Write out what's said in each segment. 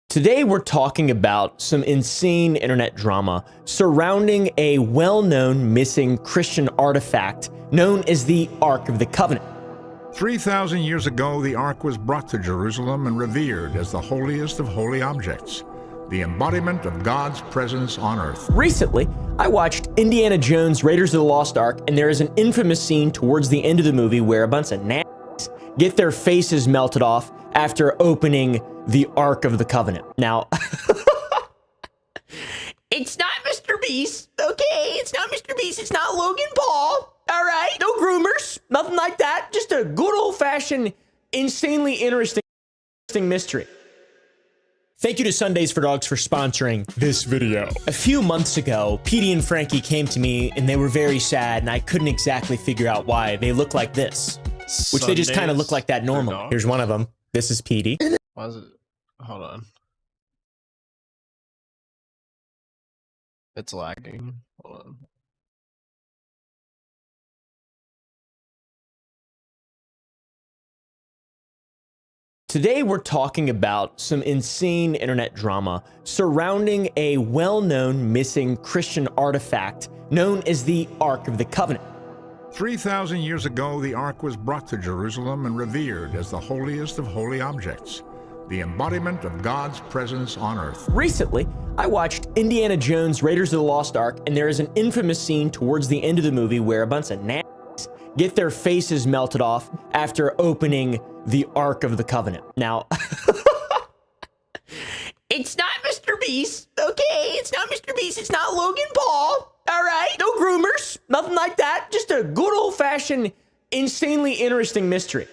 Today we're talking about some insane internet drama surrounding a well-known missing Christian artifact known as the Ark of the Covenant. 3,000 years ago, the Ark was brought to Jerusalem and revered as the holiest of holy objects, the embodiment of God's presence on earth. Recently, I watched Indiana Jones Raiders of the Lost Ark, and there is an infamous scene towards the end of the movie where a bunch of nasties get their faces melted off after opening the Ark of the Covenant. Now, it's not Mr. Beast, okay? It's not Mr. Beast. It's not Logan Paul, all right? No groomers, nothing like that. Just a good old-fashioned, insanely interesting mystery. Thank you to Sundays for Dogs for sponsoring this video. A few months ago, Petey and Frankie came to me and they were very sad and I couldn't exactly figure out why. They look like this, which they just kind of look like that normal. Here's one of them. This is Petey. Why is it? Hold on. It's lagging. Hold on. Today we're talking about some insane internet drama surrounding a well-known missing Christian artifact known as the Ark of the Covenant. 3,000 years ago, the Ark was brought to Jerusalem and revered as the holiest of holy objects, the embodiment of God's presence on earth. Recently, I watched Indiana Jones Raiders of the Lost Ark, and there is an infamous scene towards the end of the movie where a bunch of nasties get their faces melted off after opening the Ark of the Covenant. Now, it's not Mr. Beast, okay? It's not Mr. Beast. It's not Logan Paul, all right? No groomers, nothing like that. Just a good old-fashioned, insanely interesting mystery.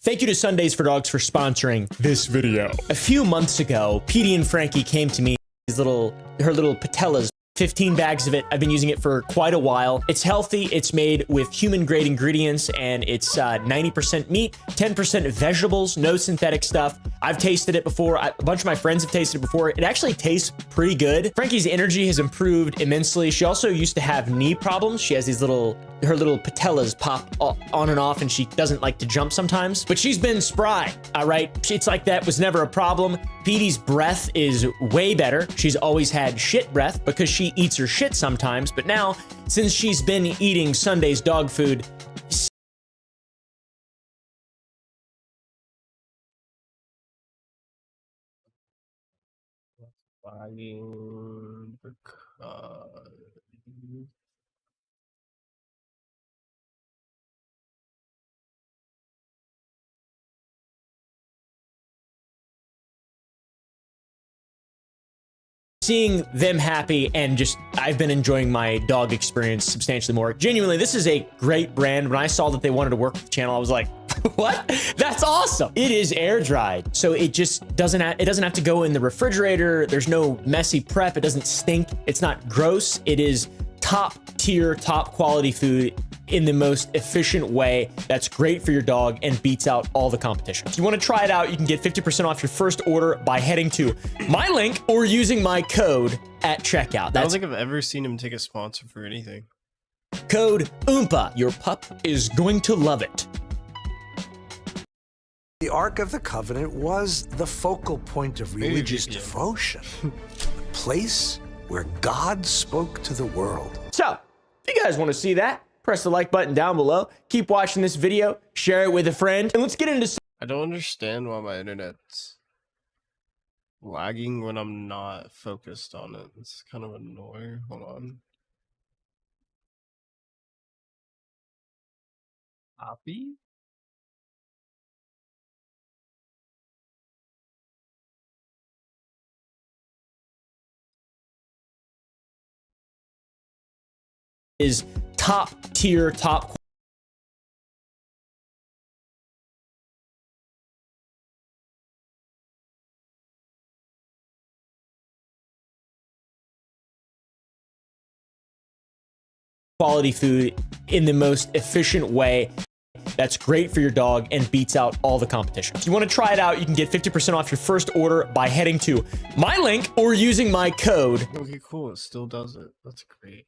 Thank you to Sundays for Dogs for sponsoring this video. A few months ago, Petey and Frankie came to me, her little patellas, 15 bags of it. I've been using it for quite a while. It's healthy, it's made with human-grade ingredients, and it's 90% meat, 10% vegetables, no synthetic stuff. I've tasted it before. A bunch of my friends have tasted it before. It actually tastes pretty good. Frankie's energy has improved immensely. She also used to have knee problems. She has these her little patellas pop on and off, and she doesn't like to jump sometimes, but she's been spry, all right? Shits like that was never a problem. Petey's breath is way better. She's always had shit breath because she eats her shit sometimes, but now, since she's been eating Sunday's dog food, seeing them happy, and just I've been enjoying my dog experience substantially more. Genuinely, this is a great brand. When I saw that they wanted to work with the channel, I was like, what? That's awesome. It is air dried, so it just doesn't have to go in the refrigerator. There's no messy prep. It doesn't stink. It's not gross. It is top tier, top quality food in the most efficient way that's great for your dog and beats out all the competition. If you want to try it out, you can get 50% off your first order by heading to my link or using my code at checkout. I don't think I've ever seen him take a sponsor for anything. Code OOMPA. Your pup is going to love it. The Ark of the Covenant was the focal point of religious devotion, the place where God spoke to the world. So, if you guys want to see that, press the like button down below. Keep watching this video, share it with a friend, and let's get into. I don't understand why my internet's lagging when I'm not focused on it. It's kind of annoying. Hold on. Copy? Is top tier, top quality food in the most efficient way that's great for your dog and beats out all the competition. If you want to try it out, you can get 50% off your first order by heading to my link or using my code. Okay, cool. It still does it. That's great.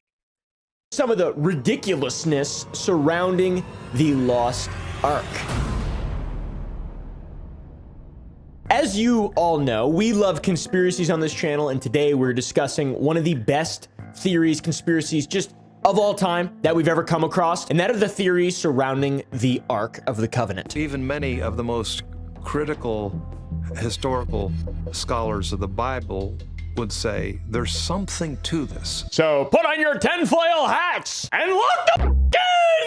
Some of the ridiculousness surrounding the Lost Ark. As you all know, we love conspiracies on this channel, and today we're discussing one of the best theories, conspiracies, just of all time that we've ever come across, and that are the theories surrounding the Ark of the Covenant. Even many of the most critical historical scholars of the Bible would say there's something to this. So put on your tinfoil hats and lock the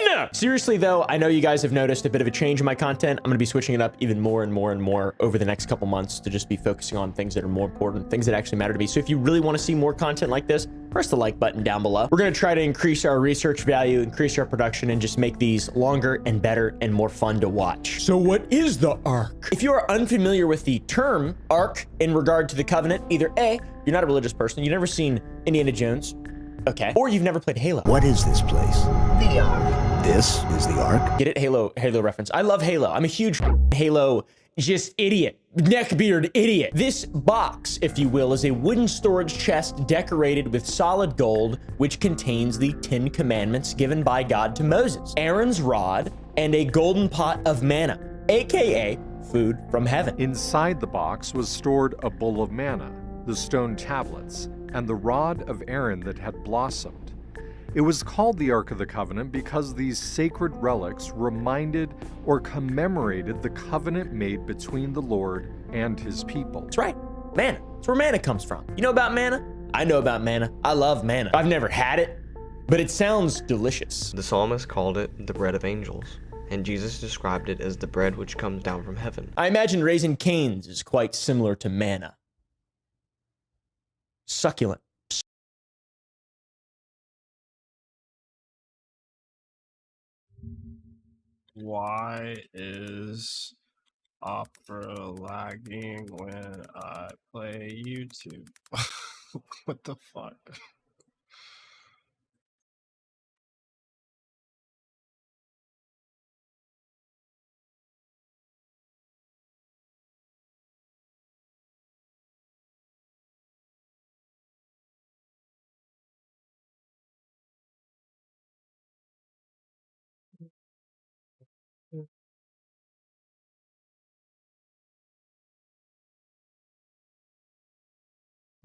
in! Seriously though, I know you guys have noticed a bit of a change in my content. I'm gonna be switching it up even more and more and more over the next couple months to just be focusing on things that are more important, things that actually matter to me. So if you really want to see more content like this, press the like button down below. We're gonna try to increase our research value, increase our production, and just make these longer and better and more fun to watch. So what is the Ark? If you are unfamiliar with the term Ark in regard to the Covenant, either A, you're not a religious person, you've never seen Indiana Jones, okay, or you've never played Halo. What is this place? The Ark. This is the Ark? Get it? Halo reference. I love Halo. I'm a huge Halo just idiot, neckbeard idiot. This box, if you will, is a wooden storage chest decorated with solid gold, which contains the 10 commandments given by God to Moses, Aaron's rod, and a golden pot of manna, aka food from heaven. Inside the box was stored a bowl of manna, the stone tablets, and the rod of Aaron that had blossomed. It was called the Ark of the Covenant because these sacred relics reminded or commemorated the covenant made between the Lord and his people. That's right, manna. That's where manna comes from. You know about manna? I know about manna. I love manna. I've never had it, but it sounds delicious. The psalmist called it the bread of angels, and Jesus described it as the bread which comes down from heaven. I imagine Raising Cane's is quite similar to manna. Succulent. Why is Opera lagging when I play YouTube? What the fuck?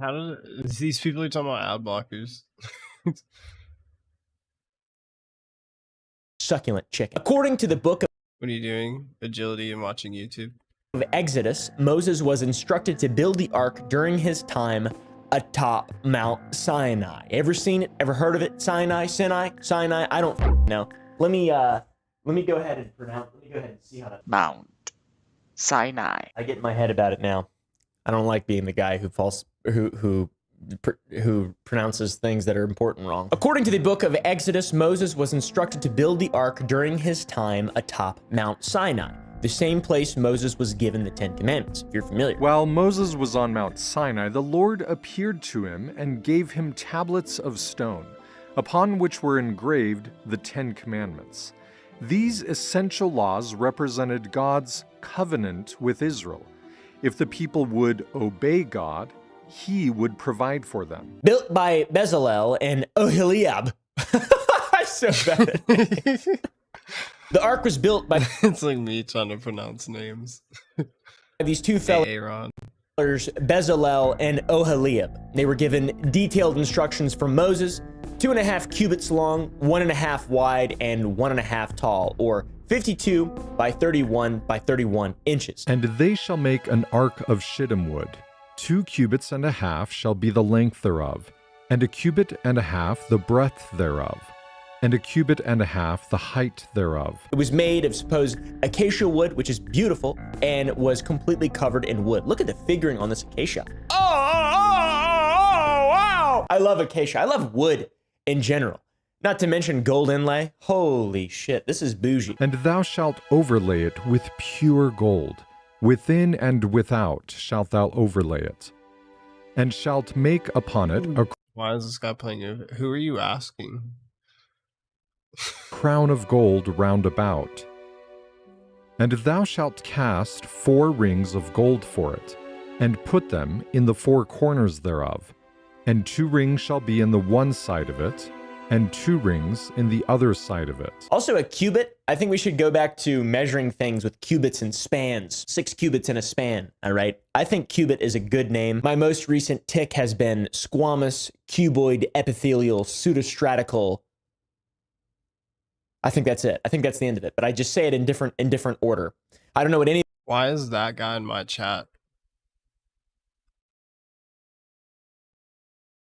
How did these people are talking about ad blockers? Succulent chicken. According to the book What are you doing? Agility and watching YouTube? of Exodus, Moses was instructed to build the ark during his time atop Mount Sinai. Ever seen it? Ever heard of it? Sinai? I don't know. Let me go ahead and pronounce. Let me go ahead and see how to. Mount Sinai. I get in my head about it now. I don't like being the guy who pronounces things that are important wrong. According to the book of Exodus, Moses was instructed to build the ark during his time atop Mount Sinai, the same place Moses was given the 10 Commandments, if you're familiar. While Moses was on Mount Sinai, the Lord appeared to him and gave him tablets of stone, upon which were engraved the 10 Commandments. These essential laws represented God's covenant with Israel. If the people would obey God, he would provide for them. Built by Bezalel and Oholiab. I'm so bad. The ark was built by It's like me trying to pronounce names. these two fellows, Aaron. Bezalel and Oholiab. They were given detailed instructions from Moses, 2.5 cubits long, 1.5 wide, and 1.5 tall, or 52 by 31 by 31 inches. And they shall make an ark of shittim wood. 2 cubits and a half shall be the length thereof, and 1.5 cubits the breadth thereof, and 1.5 cubits the height thereof. It was made of supposed acacia wood, which is beautiful, and was completely covered in wood. Look at the figuring on this acacia. Oh, wow! I love acacia. I love wood in general. Not to mention gold inlay. Holy shit, this is bougie. And thou shalt overlay it with pure gold. Within and without shalt thou overlay it. And shalt make upon it a Why is this guy playing? Who are you asking? crown of gold round about. And thou shalt cast 4 rings of gold for it, and put them in the 4 corners thereof. And 2 rings shall be in the one side of it, and 2 rings in the other side of it. Also, a cubit, I think we should go back to measuring things with cubits and spans. 6 cubits in a span, all right? I think cubit is a good name. My most recent tick has been squamous, cuboid, epithelial, pseudostratical. I think that's it. I think that's the end of it, but I just say it in different order. I don't know what any... Why is that guy in my chat?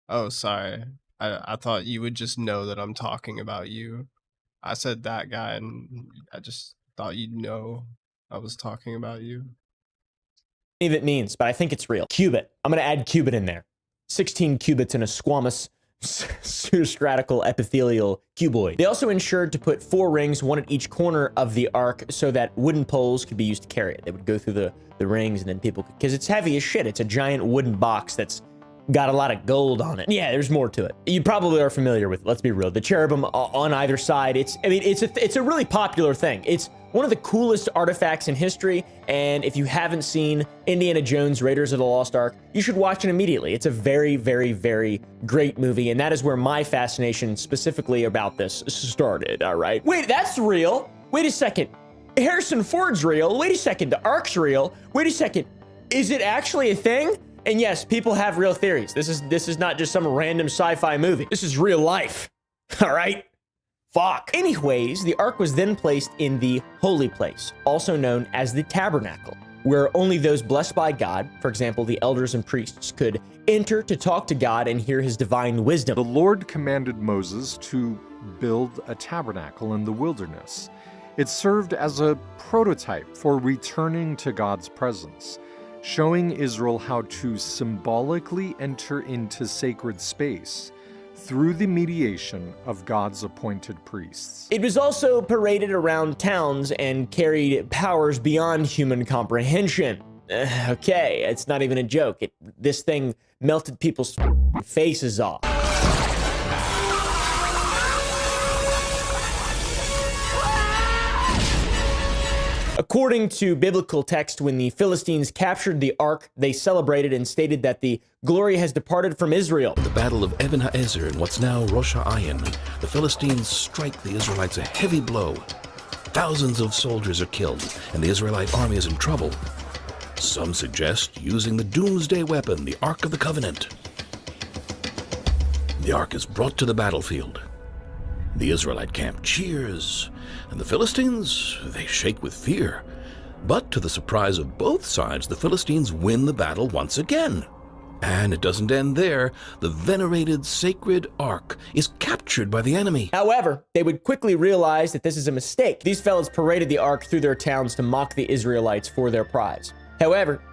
Oh, sorry. I thought you would just know that I'm talking about you. I said that guy, and I just thought you'd know I was talking about you. Of it means, but I think it's real. Cubit. I'm going to add cubit in there. 16 cubits in a squamous, pseudostratical, epithelial cuboid. They also ensured to put 4 rings, 1 at each corner of the ark, so that wooden poles could be used to carry it. They would go through the rings, and then people could... Because it's heavy as shit. It's a giant wooden box that's got a lot of gold on it. Yeah, there's more to it. You probably are familiar with it, let's be real. The cherubim on either side, it's a really popular thing. It's one of the coolest artifacts in history, and if you haven't seen Indiana Jones Raiders of the Lost Ark, you should watch it immediately. It's a very, very, very great movie, and that is where my fascination specifically about this started, all right? Wait, that's real? Wait a second. Harrison Ford's real? Wait a second, the Ark's real? Wait a second. Is it actually a thing? And yes, people have real theories. This is not just some random sci-fi movie. This is real life. All right? Fuck. Anyways, the ark was then placed in the holy place, also known as the Tabernacle, where only those blessed by God, for example, the elders and priests, could enter to talk to God and hear his divine wisdom. The Lord commanded Moses to build a tabernacle in the wilderness. It served as a prototype for returning to God's presence, showing Israel how to symbolically enter into sacred space through the mediation of God's appointed priests. It was also paraded around towns and carried powers beyond human comprehension. Okay, it's not even a joke. This thing melted people's faces off. According to biblical text, when the Philistines captured the ark, they celebrated and stated that the glory has departed from Israel. The Battle of Eben Haezer in what's now Rosh Hashanah, the Philistines strike the Israelites a heavy blow. Thousands of soldiers are killed, and the Israelite army is in trouble. Some suggest using the doomsday weapon, the Ark of the Covenant. The ark is brought to the battlefield. The Israelite camp cheers, and the Philistines, they shake with fear. But to the surprise of both sides, the Philistines win the battle once again. And it doesn't end there. The venerated sacred ark is captured by the enemy. However, they would quickly realize that this is a mistake. These fellas paraded the ark through their towns to mock the Israelites for their prize. However,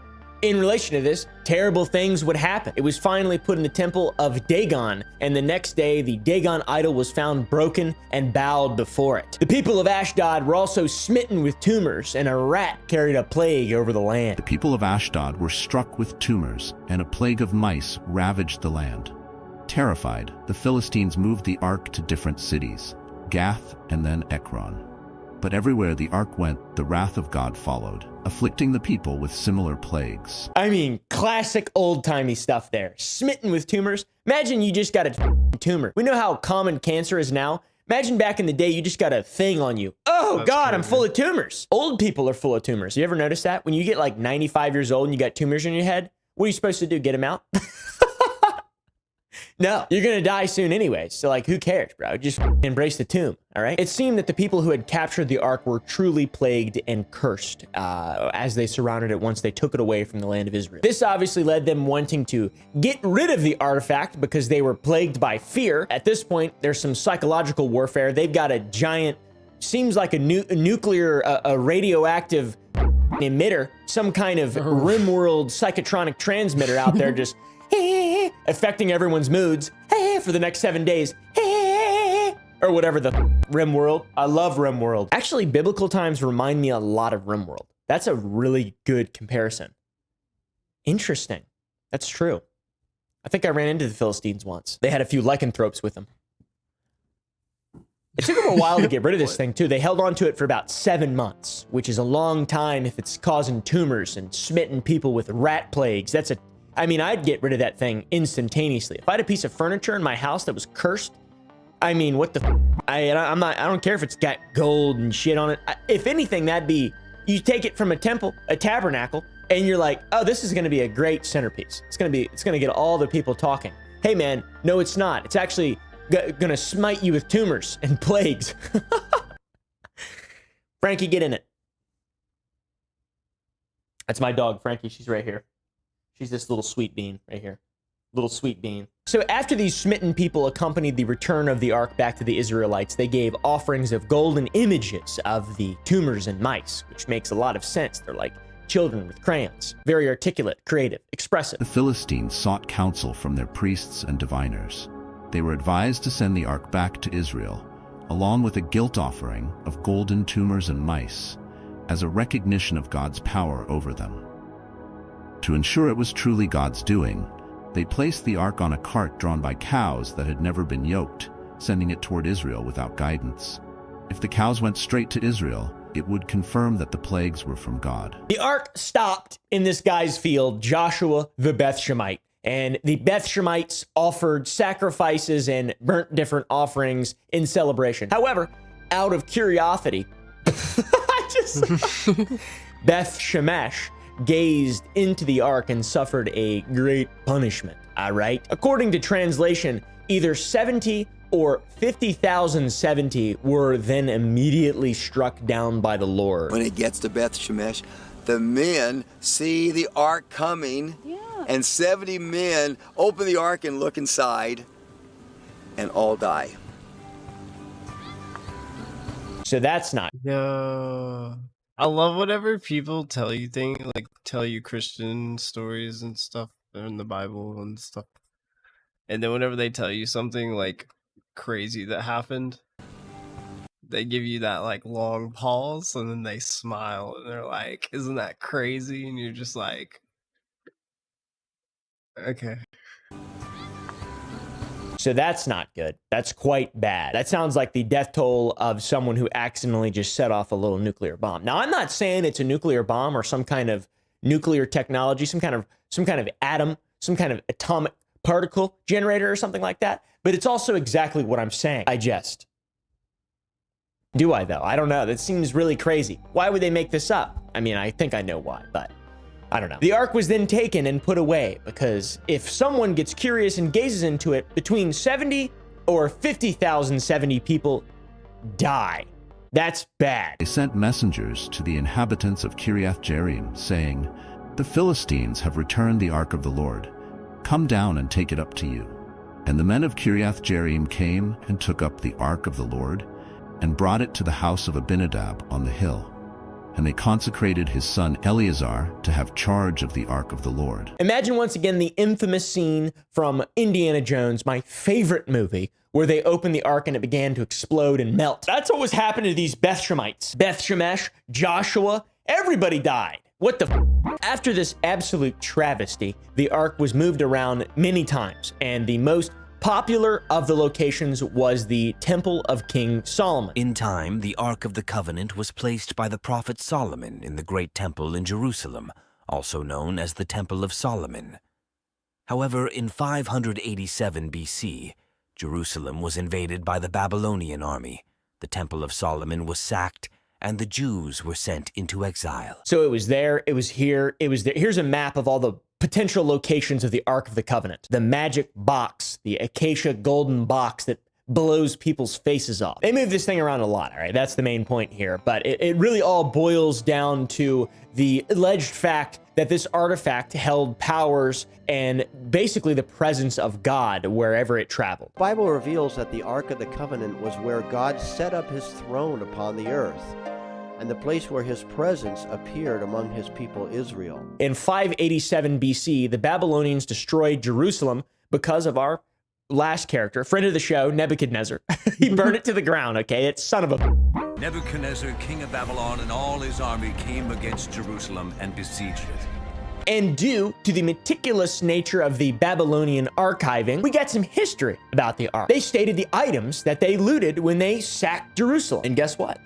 in relation to this, terrible things would happen. It was finally put in the temple of Dagon, and the next day, the Dagon idol was found broken and bowed before it. The people of Ashdod were also smitten with tumors, and a rat carried a plague over the land. The people of Ashdod were struck with tumors, and a plague of mice ravaged the land. Terrified, the Philistines moved the ark to different cities, Gath and then Ekron. But everywhere the ark went, the wrath of God followed, afflicting the people with similar plagues. I mean, classic old-timey stuff there. Smitten with tumors. Imagine you just got a tumor. We know how common cancer is now. Imagine back in the day, you just got a thing on you. Oh, that's God, crazy. I'm full of tumors. Old people are full of tumors. You ever notice that? When you get like 95 years old and you got tumors in your head, what are you supposed to do? Get them out? No, you're gonna die soon anyway, so like, who cares, bro? Just embrace the tomb, all right? It seemed that the people who had captured the ark were truly plagued and cursed as they surrounded it once they took it away from the land of Israel. This obviously led them wanting to get rid of the artifact because they were plagued by fear. At this point, there's some psychological warfare. They've got a giant, seems like a nuclear, a radioactive emitter, some kind of RimWorld psychotronic transmitter out there just affecting everyone's moods for the next 7 days, or whatever the RimWorld. I love RimWorld. Actually, biblical times remind me a lot of RimWorld. That's a really good comparison. Interesting. That's true. I think I ran into the Philistines once. They had a few lycanthropes with them. It took them a while to get rid of this thing, too. They held on to it for about 7 months, which is a long time if it's causing tumors and smitten people with rat plagues. I mean, I'd get rid of that thing instantaneously. If I had a piece of furniture in my house that was cursed, I mean, what the? I don't care if it's got gold and shit on it. If anything, that'd be, you take it from a temple, a tabernacle, and you're like, oh, this is going to be a great centerpiece. It's going to get all the people talking. Hey, man, no, it's not. It's actually going to smite you with tumors and plagues. Frankie, get in it. That's my dog, Frankie. She's right here. She's this little sweet bean right here. Little sweet bean. So after these smitten people accompanied the return of the ark back to the Israelites, they gave offerings of golden images of the tumors and mice, which makes a lot of sense. They're like children with crayons. Very articulate, creative, expressive. The Philistines sought counsel from their priests and diviners. They were advised to send the ark back to Israel, along with a guilt offering of golden tumors and mice, as a recognition of God's power over them. To ensure it was truly God's doing, they placed the ark on a cart drawn by cows that had never been yoked, sending it toward Israel without guidance. If the cows went straight to Israel, it would confirm that the plagues were from God. The ark stopped in this guy's field, Joshua the Beth Shemite, and the Beth Shemites offered sacrifices and burnt different offerings in celebration. However, out of curiosity, Beth Shemesh gazed into the ark and suffered a great punishment. All right. According to translation, either 70 or 50,070 were then immediately struck down by the Lord. When it gets to Beth Shemesh, the men see the ark coming, and 70 men open the ark and look inside, and all die. So that's not. Yeah. I love whenever people tell you things, like tell you Christian stories and stuff in the Bible and stuff. And then whenever they tell you something like crazy that happened, they give you that like long pause and then they smile and they're like, isn't that crazy? And you're just like, okay. So that's not good. That's quite bad. That sounds like the death toll of someone who accidentally just set off a little nuclear bomb. Now, I'm not saying it's a nuclear bomb or some kind of nuclear technology, some kind of atom, some kind of atomic particle generator or something like that, but it's also exactly what I'm saying. I jest. Do I, though? I don't know. That seems really crazy. Why would they make this up? I mean, I think I know why, but I don't know. The ark was then taken and put away because if someone gets curious and gazes into it, between 70 or 50,070 people die. That's bad. They sent messengers to the inhabitants of Kiriath Jearim, saying, "The Philistines have returned the ark of the Lord. Come down and take it up to you." And the men of Kiriath Jearim came and took up the ark of the Lord and brought it to the house of Abinadab on the hill. And they consecrated his son Eleazar to have charge of the ark of the Lord. Imagine once again the infamous scene from Indiana Jones, my favorite movie, where they opened the ark and it began to explode and melt. That's what was happening to these Beth Shemites. Beth Shemesh, Joshua, everybody died. What the f? After this absolute travesty, the ark was moved around many times, and the most popular of the locations was the Temple of King Solomon. In time, the Ark of the Covenant was placed by the prophet Solomon in the great temple in Jerusalem, also known as the Temple of Solomon. However, in 587 BC, Jerusalem was invaded by the Babylonian army. The Temple of Solomon was sacked, and the Jews were sent into exile. So it was there, it was here, it was there. Here's a map of all the potential locations of the Ark of the Covenant. The magic box, the acacia golden box that blows people's faces off. They move this thing around a lot, all right? That's the main point here. But it really all boils down to the alleged fact that this artifact held powers and basically the presence of God wherever it traveled. The Bible reveals that the Ark of the Covenant was where God set up his throne upon the earth, and the place where his presence appeared among his people Israel. In 587 BC, the Babylonians destroyed Jerusalem because of our last character, friend of the show, Nebuchadnezzar. He burned it to the ground, okay? It's son of a... Nebuchadnezzar, king of Babylon, and all his army came against Jerusalem and besieged it. And due to the meticulous nature of the Babylonian archiving, we got some history about the Ark. They stated the items that they looted when they sacked Jerusalem. And guess what?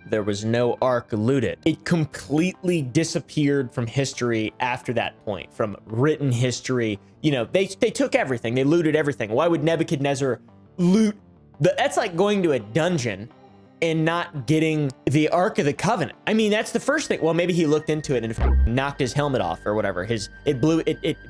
There was no ark looted. It completely disappeared from history after that point, from written history. You know, they took everything. They looted everything. Why would Nebuchadnezzar loot That's like going to a dungeon and not getting the Ark of the Covenant. I mean, that's the first thing. Well, maybe he looked into it and knocked his helmet off or whatever. It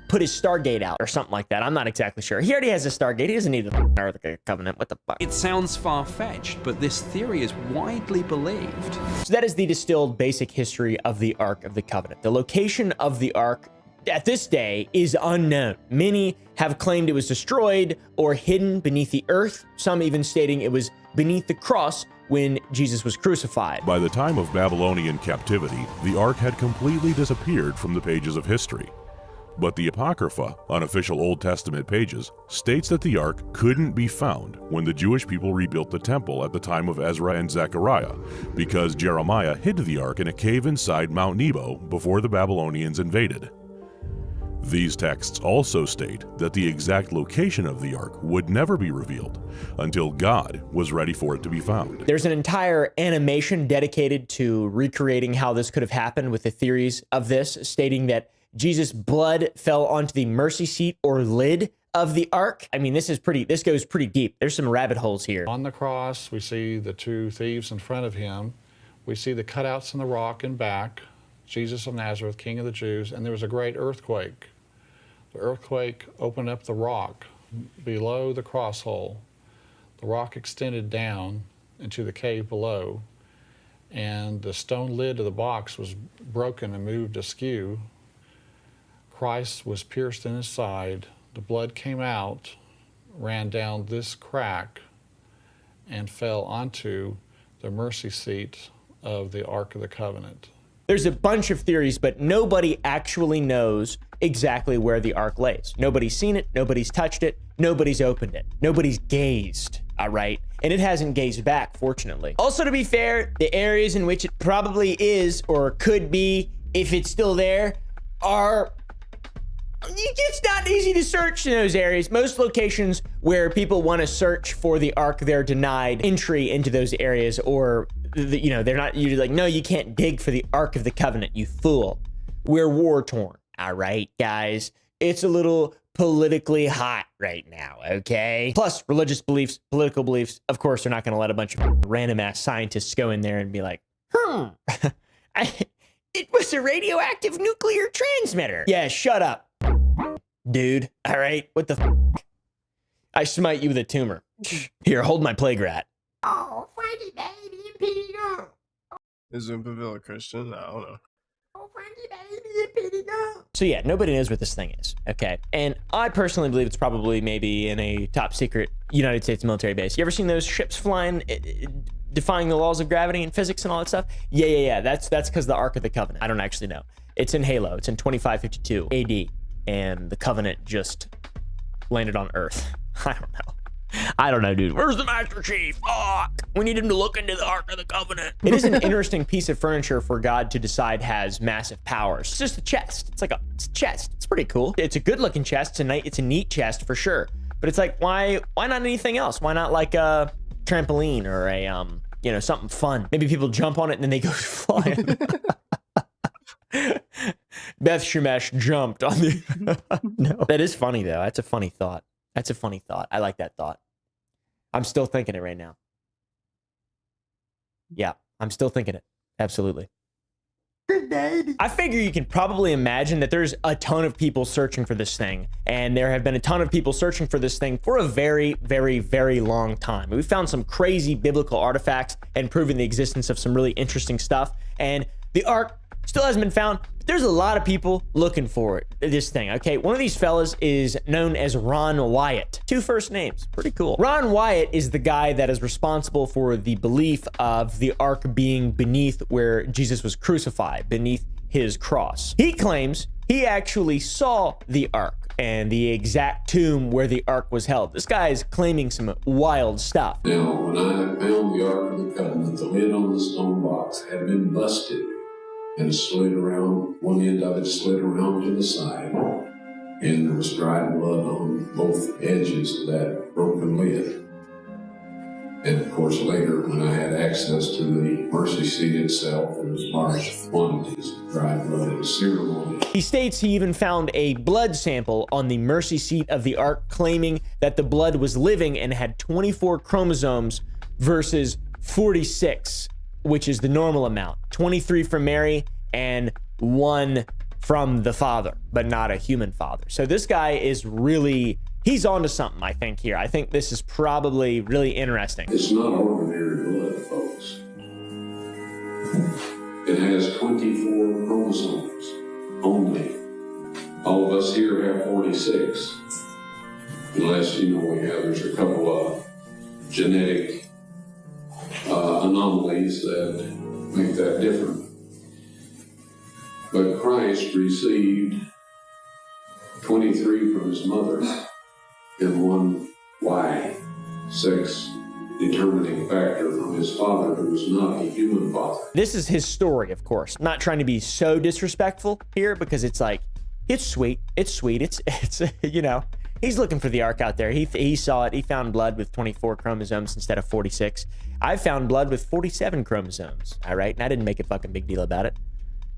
put his Stargate out or something like that. I'm not exactly sure. He already has a Stargate. He doesn't need the Ark of the Covenant. What the fuck? It sounds far-fetched, but this theory is widely believed. So that is the distilled basic history of the Ark of the Covenant. The location of the Ark at this day is unknown. Many have claimed it was destroyed or hidden beneath the earth, some even stating it was beneath the cross when Jesus was crucified. By the time of Babylonian captivity, the Ark had completely disappeared from the pages of history. But the Apocrypha, unofficial Old Testament pages, states that the Ark couldn't be found when the Jewish people rebuilt the temple at the time of Ezra and Zechariah, because Jeremiah hid the Ark in a cave inside Mount Nebo before the Babylonians invaded. These texts also state that the exact location of the Ark would never be revealed until God was ready for it to be found. There's an entire animation dedicated to recreating how this could have happened with the theories of this, stating that Jesus' blood fell onto the mercy seat or lid of the Ark. I mean, this goes pretty deep. There's some rabbit holes here. On the cross, we see the two thieves in front of him. We see the cutouts in the rock in back, Jesus of Nazareth, King of the Jews, and there was a great earthquake. The earthquake opened up the rock below the cross hole. The rock extended down into the cave below, and the stone lid of the box was broken and moved askew. Christ was pierced in his side. The blood came out, ran down this crack, and fell onto the mercy seat of the Ark of the Covenant. There's a bunch of theories, but nobody actually knows exactly where the Ark lays. Nobody's seen it, nobody's touched it, nobody's opened it, nobody's gazed, all right? And it hasn't gazed back, fortunately. Also, to be fair, the areas in which it probably is or could be, if it's still there, it's not easy to search in those areas. Most locations where people want to search for the Ark, they're denied entry into those areas, or they're not usually like, no, you can't dig for the Ark of the Covenant, you fool. We're war-torn, all right, guys? It's a little politically hot right now, okay? Plus, religious beliefs, political beliefs, of course, they're not going to let a bunch of random-ass scientists go in there and be like, it was a radioactive nuclear transmitter. Yeah, shut up, dude, all right? What the I smite you with a tumor. Here, hold my plague rat. Oh, Frankie, baby, and Peter. Is Zoomville a Christian? I don't know. Oh, Frankie, baby, and Peter. So yeah, nobody knows what this thing is, okay? And I personally believe it's probably maybe in a top secret United States military base. You ever seen those ships flying, defying the laws of gravity and physics and all that stuff? Yeah. That's because the Ark of the Covenant. I don't actually know. It's in Halo. It's in 2552 AD, and the Covenant just landed on Earth. I don't know, dude. Where's the Master Chief? Fuck! We need him to look into the Ark of the Covenant. It is an interesting piece of furniture for God to decide has massive powers. It's just a chest. It's a chest. It's pretty cool. It's a good-looking chest. It's a neat chest for sure. But it's like, why not anything else? Why not like a trampoline or a something fun? Maybe people jump on it and then they go flying. Beth Shemesh jumped on the. No, that is funny though. That's a funny thought. I like that thought. I'm still thinking it right now. Yeah, I'm still thinking it. Absolutely. I figure you can probably imagine that there's a ton of people searching for this thing, and there have been a ton of people searching for this thing for a very, very, very long time. We found some crazy biblical artifacts and proven the existence of some really interesting stuff, and the Ark still hasn't been found. But there's a lot of people looking for this thing, okay? One of these fellas is known as Ron Wyatt. 2 first names, pretty cool. Ron Wyatt is the guy that is responsible for the belief of the Ark being beneath where Jesus was crucified, beneath his cross. He claims he actually saw the Ark and the exact tomb where the Ark was held. This guy is claiming some wild stuff. Now, when I found the Ark of the Covenant, the lid on the stone box had been busted and slid around, one end of it slid around to the side, and there was dried blood on both edges of that broken lid. And of course, later, when I had access to the mercy seat itself, there was large quantities of dried blood in ceremony. He states he even found a blood sample on the mercy seat of the ark, claiming that the blood was living and had 24 chromosomes versus 46, which is the normal amount. 23 from Mary and 1 from the father, but not a human father. So this guy is really, he's onto something, I think, here. I think this is probably really interesting. It's not ordinary blood, folks. It has 24 chromosomes only. All of us here have 46. Unless, there's a couple of genetic anomalies that make that different. But Christ received 23 from his mother and 1 Y, sex determining factor from his father, who was not a human father. This is his story, of course. I'm not trying to be so disrespectful here, because it's like, it's sweet. It's he's looking for the ark out there. He saw it. He found blood with 24 chromosomes instead of 46. I found blood with 47 chromosomes. All right. And I didn't make a fucking big deal about it.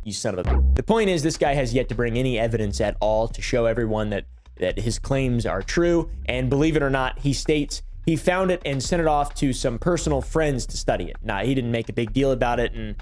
You son of a... The point is, this guy has yet to bring any evidence at all to show everyone that his claims are true. And believe it or not, he states he found it and sent it off to some personal friends to study it. Now, he didn't make a big deal about it and,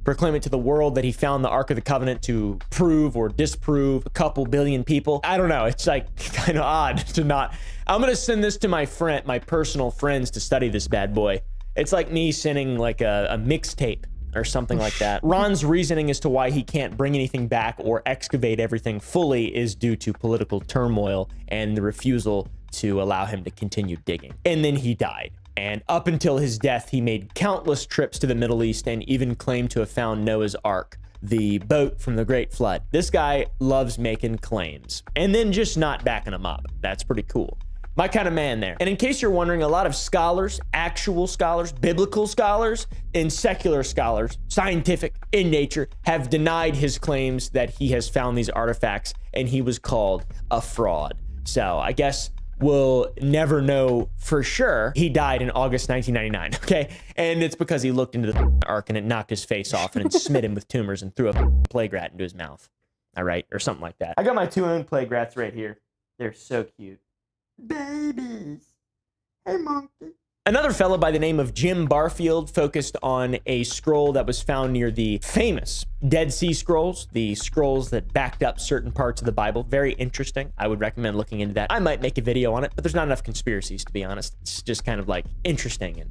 proclaim it to the world that he found the Ark of the Covenant to prove or disprove a couple billion people. I don't know. It's like kind of odd to not... I'm going to send this to my personal friends to study this bad boy. It's like me sending like a mixtape or something like that. Ron's reasoning as to why he can't bring anything back or excavate everything fully is due to political turmoil and the refusal to allow him to continue digging. And then he died. And up until his death, he made countless trips to the Middle East and even claimed to have found Noah's Ark, the boat from the Great Flood. This guy loves making claims and then just not backing them up. That's pretty cool. My kind of man there. And in case you're wondering, a lot of scholars, actual scholars, biblical scholars, and secular scholars, scientific in nature, have denied his claims that he has found these artifacts and he was called a fraud. So I guess we'll never know for sure. He died in August 1999, okay? And it's because he looked into the ark and it knocked his face off and it smit him with tumors and threw a plague rat into his mouth. All right? Or something like that. I got my 2 own plague rats right here. They're so cute. Babies. Hey, monkey. Another fellow by the name of Jim Barfield focused on a scroll that was found near the famous Dead Sea Scrolls, the scrolls that backed up certain parts of the Bible. Very interesting. I would recommend looking into that. I might make a video on it, but there's not enough conspiracies, to be honest. It's just kind of like interesting and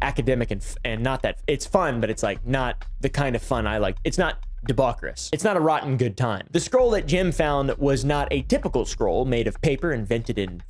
academic and not that... It's fun, but it's like not the kind of fun I like. It's not debaucherous. It's not a rotten good time. The scroll that Jim found was not a typical scroll made of paper invented in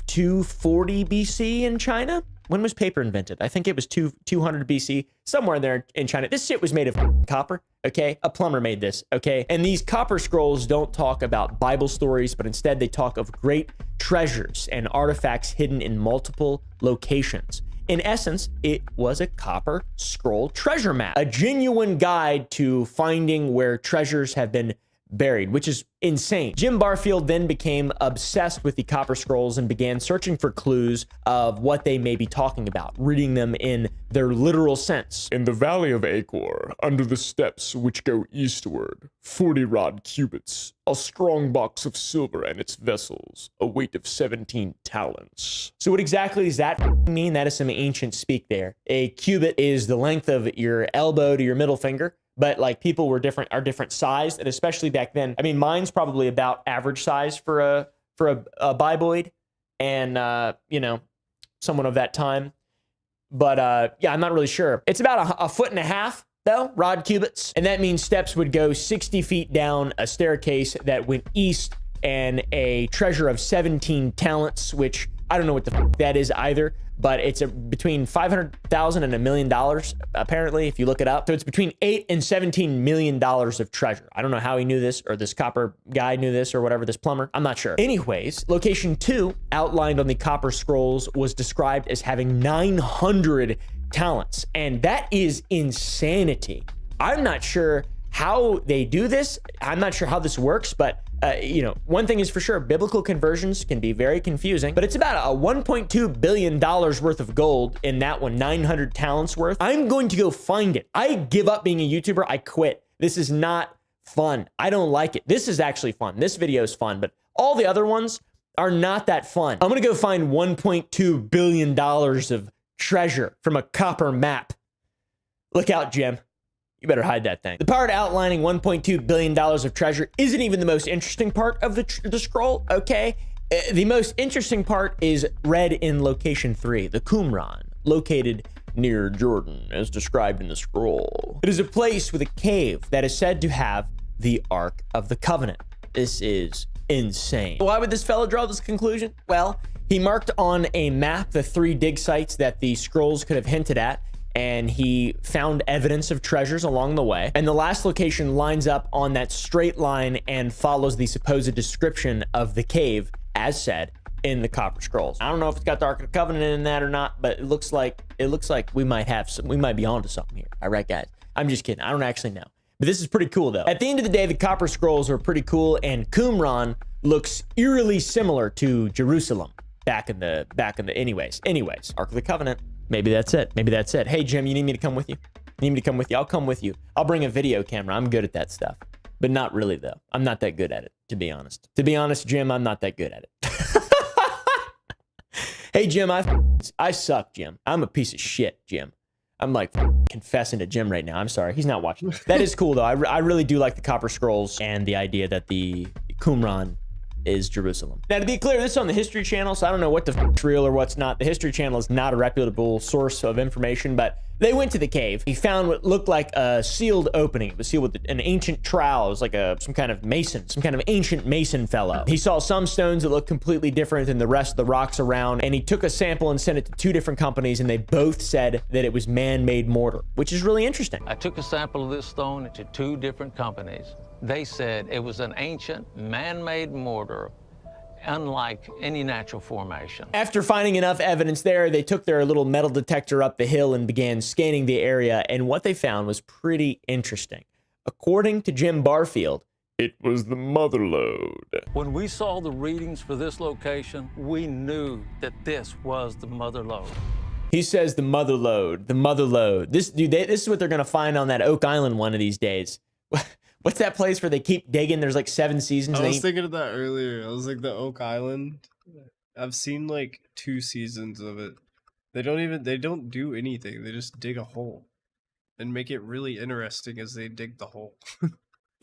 240 BC in China. When was paper invented? I think it was 200 BC, somewhere there in China. This shit was made of copper, okay? A plumber made this, okay? And these copper scrolls don't talk about Bible stories, but instead they talk of great treasures and artifacts hidden in multiple locations. In essence, it was a copper scroll treasure map, a genuine guide to finding where treasures have been buried, which is insane. Jim Barfield then became obsessed with the copper scrolls and began searching for clues of what they may be talking about, reading them in their literal sense. In the valley of Achor, under the steps which go eastward, 40 rod cubits, a strong box of silver and its vessels, a weight of 17 talents. So what exactly does that mean? That is some ancient speak there. A cubit is the length of your elbow to your middle finger. But like people are different sized, and especially back then. I mean, mine's probably about average size for a biboid, and someone of that time. But yeah, I'm not really sure. It's about a foot and a half though, rod cubits, and that means steps would go 60 feet down a staircase that went east, and a treasure of 17 talents, which I don't know what the f that is either. But it's between $500,000 and $1 million, apparently, if you look it up. So it's between $8 and $17 million of treasure. I don't know how he knew this, or this copper guy knew this, or whatever, this plumber. I'm not sure. Anyways, location 2, outlined on the copper scrolls, was described as having 900 talents. And that is insanity. I'm not sure How they do this, I'm not sure how this works, but you know, one thing is for sure, biblical conversions can be very confusing, but it's about a $1.2 billion worth of gold in that one, 900 talents worth. I'm going to go find it. I give up being a YouTuber. I quit. This is not fun. I don't like it. This is actually fun. This video is fun, but all the other ones are not that fun. I'm going to go find $1.2 billion of treasure from a copper map. Look out, Jim. You better hide that thing. The part outlining $1.2 billion of treasure isn't even the most interesting part of the scroll, okay? The most interesting part is read in location 3, the Qumran, located near Jordan, as described in the scroll. It is a place with a cave that is said to have the Ark of the Covenant. This is insane. Why would this fellow draw this conclusion? Well, he marked on a map the 3 dig sites that the scrolls could have hinted at, and he found evidence of treasures along the way. And the last location lines up on that straight line and follows the supposed description of the cave as said in the Copper Scrolls. I don't know if it's got the Ark of the Covenant in that or not, but it looks like we might be onto something here. All right, guys. I'm just kidding. I don't actually know. But this is pretty cool though. At the end of the day, the Copper Scrolls are pretty cool, and Qumran looks eerily similar to Jerusalem back in the anyways, Ark of the Covenant. Maybe that's it. Maybe that's it. Hey, Jim, you need me to come with you? You need me to come with you? I'll come with you. I'll bring a video camera. I'm good at that stuff. But not really, though. I'm not that good at it, to be honest. To be honest, Jim, I'm not that good at it. Hey, Jim, I suck, Jim. I'm a piece of shit, Jim. I'm like confessing to Jim right now. I'm sorry. He's not watching this. That is cool, though. I really do like the Copper Scrolls and the idea that the Qumran is Jerusalem. Now, to be clear, this is on the History Channel, so I don't know what the f***'s real or what's not. The History Channel is not a reputable source of information, but they went to the cave. He found what looked like a sealed opening. It was sealed with an ancient trowel. It was like some kind of ancient mason fellow. He saw some stones that looked completely different than the rest of the rocks around, and he took a sample and sent it to 2 different companies, and they both said that it was man-made mortar, which is really interesting. I took a sample of this stone to 2 different companies. They said it was an ancient man-made mortar, unlike any natural formation. After finding enough evidence there, they took their little metal detector up the hill and began scanning the area, and what they found was pretty interesting. According to Jim Barfield, it was the mother lode. When we saw the readings for this location, we knew that this was the mother lode. He says the mother lode, the mother lode. This is what they're gonna find on that Oak Island one of these days. What's that place where they keep digging? There's like 7 seasons. I was thinking of that earlier. I was like, the Oak Island. I've seen like 2 seasons of it. They don't do anything. They just dig a hole and make it really interesting as they dig the hole.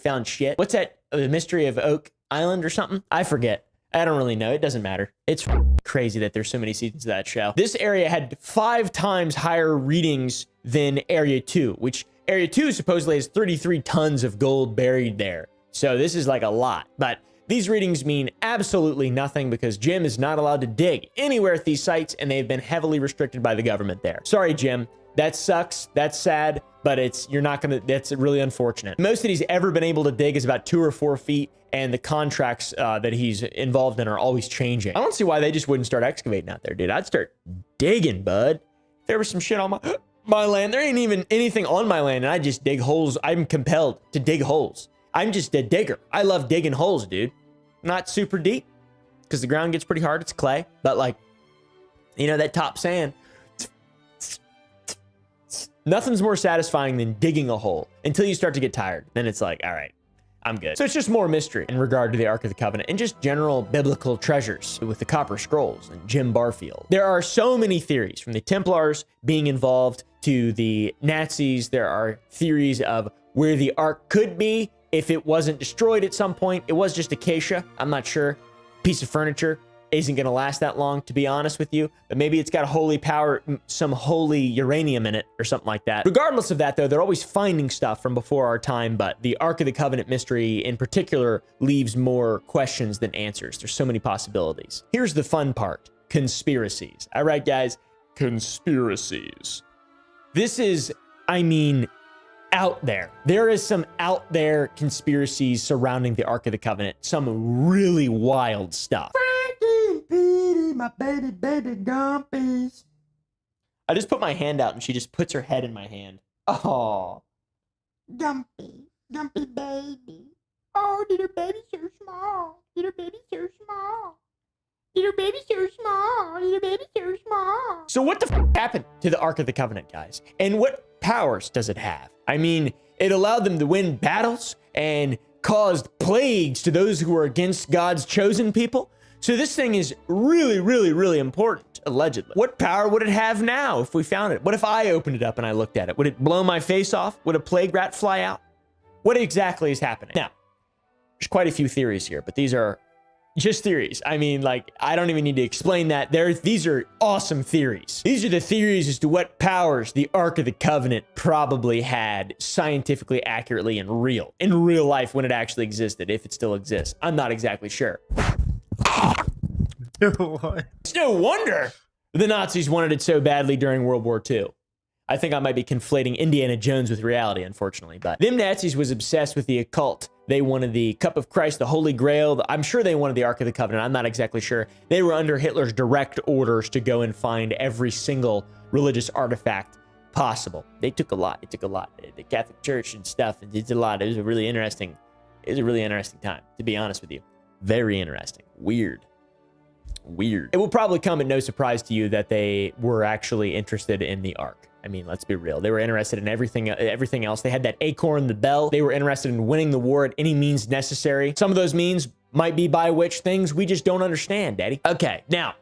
Found shit. What's that? The Mystery of Oak Island or something? I forget. I don't really know. It doesn't matter. It's crazy that there's so many seasons of that show. This area had 5 times higher readings than Area 2, which Area 2 supposedly has 33 tons of gold buried there. So this is like a lot. But these readings mean absolutely nothing because Jim is not allowed to dig anywhere at these sites, and they've been heavily restricted by the government there. Sorry, Jim. That sucks. That's sad, but that's really unfortunate. Most that he's ever been able to dig is about 2 or 4 feet, and the contracts that he's involved in are always changing. I don't see why they just wouldn't start excavating out there, dude. I'd start digging, bud. If there was some shit on my land, there ain't even anything on my land, and I just dig holes. I'm compelled to dig holes. I'm just a digger. I love digging holes, dude. Not super deep, because the ground gets pretty hard. It's clay, but like, you know, that top sand, nothing's more satisfying than digging a hole until you start to get tired. Then it's like, all right, I'm good. So it's just more mystery in regard to the Ark of the Covenant and just general biblical treasures with the Copper Scrolls and Jim Barfield. There are so many theories, from the Templars being involved to the Nazis. There are theories of where the Ark could be if it wasn't destroyed at some point. It was just acacia. I'm not sure. Piece of furniture isn't going to last that long, to be honest with you, but maybe it's got a holy power, some holy uranium in it or something like that. Regardless of that, though, they're always finding stuff from before our time, but the Ark of the Covenant mystery in particular leaves more questions than answers. There's so many possibilities. Here's the fun part: conspiracies. All right, guys, conspiracies. This is, I mean, out there. There is some out there conspiracies surrounding the Ark of the Covenant. Some really wild stuff. My baby gumpies. I just put my hand out and she just puts her head in my hand. Oh, Gumpy. Dumpy baby. Oh, little baby so small. Little baby so small. Little baby so small. Little baby so small. So what the happened to the Ark of the Covenant, guys? And what powers does it have? I mean, it allowed them to win battles and caused plagues to those who were against God's chosen people. So this thing is really, really, really important, allegedly. What power would it have now if we found it? What if I opened it up and I looked at it? Would it blow my face off? Would a plague rat fly out? What exactly is happening? Now, there's quite a few theories here, but these are just theories. I mean, like, I don't even need to explain that. These are awesome theories. These are the theories as to what powers the Ark of the Covenant probably had scientifically accurately and in real life when it actually existed, if it still exists. I'm not exactly sure. What? It's no wonder the Nazis wanted it so badly during World War II. I think I might be conflating Indiana Jones with reality, unfortunately, but them Nazis was obsessed with the occult. They wanted the Cup of Christ, the Holy Grail. I'm sure they wanted the Ark of the Covenant. I'm not exactly sure. They were under Hitler's direct orders to go and find every single religious artifact possible. They took a lot. It took a lot. The Catholic Church and stuff. It did a lot. It was a really interesting time, to be honest with you. Very interesting. Weird. It will probably come at no surprise to you that they were actually interested in the Ark. I mean, let's be real. They were interested in everything else. They had that acorn, the bell. They were interested in winning the war at any means necessary. Some of those means might be by which things we just don't understand, Daddy. Okay, now,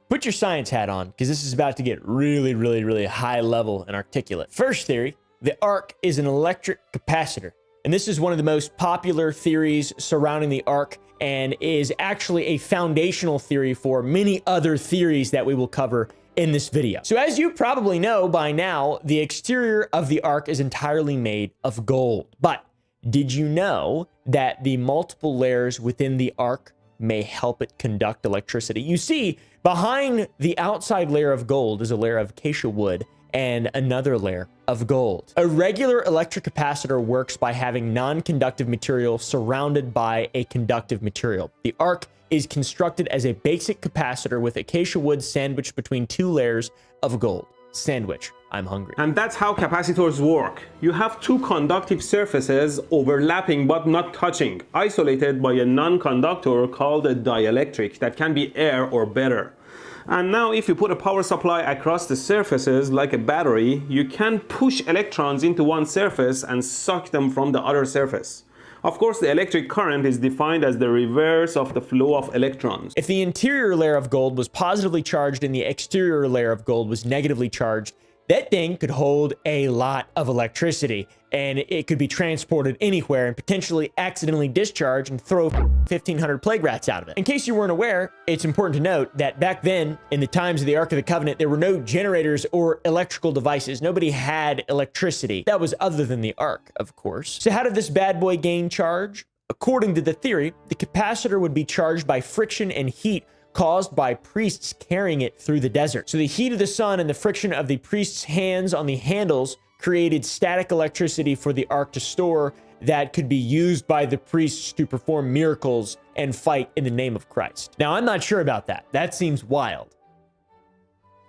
put your science hat on, because this is about to get really, really, really high level and articulate. First theory, the Ark is an electric capacitor. And this is one of the most popular theories surrounding the Ark and is actually a foundational theory for many other theories that we will cover in this video. So as you probably know by now, the exterior of the Ark is entirely made of gold. But did you know that the multiple layers within the Ark may help it conduct electricity? You see, behind the outside layer of gold is a layer of acacia wood and another layer of gold. A regular electric capacitor works by having non-conductive material surrounded by a conductive material. The Ark is constructed as a basic capacitor with acacia wood sandwiched between two layers of gold. Sandwich. I'm hungry. And that's how capacitors work. You have two conductive surfaces overlapping but not touching, isolated by a non-conductor called a dielectric that can be air or better. And now if you put a power supply across the surfaces like a battery, you can push electrons into one surface and suck them from the other surface. Of course, the electric current is defined as the reverse of the flow of electrons. If the interior layer of gold was positively charged and the exterior layer of gold was negatively charged, that thing could hold a lot of electricity, and it could be transported anywhere and potentially accidentally discharge and throw 1,500 plague rats out of it. In case you weren't aware, it's important to note that back then, in the times of the Ark of the Covenant, there were no generators or electrical devices. Nobody had electricity. That was other than the Ark, of course. So how did this bad boy gain charge? According to the theory, the capacitor would be charged by friction and heat caused by priests carrying it through the desert. So the heat of the sun and the friction of the priest's hands on the handles created static electricity for the Ark to store that could be used by the priests to perform miracles and fight in the name of Christ. Now, I'm not sure about that. That seems wild.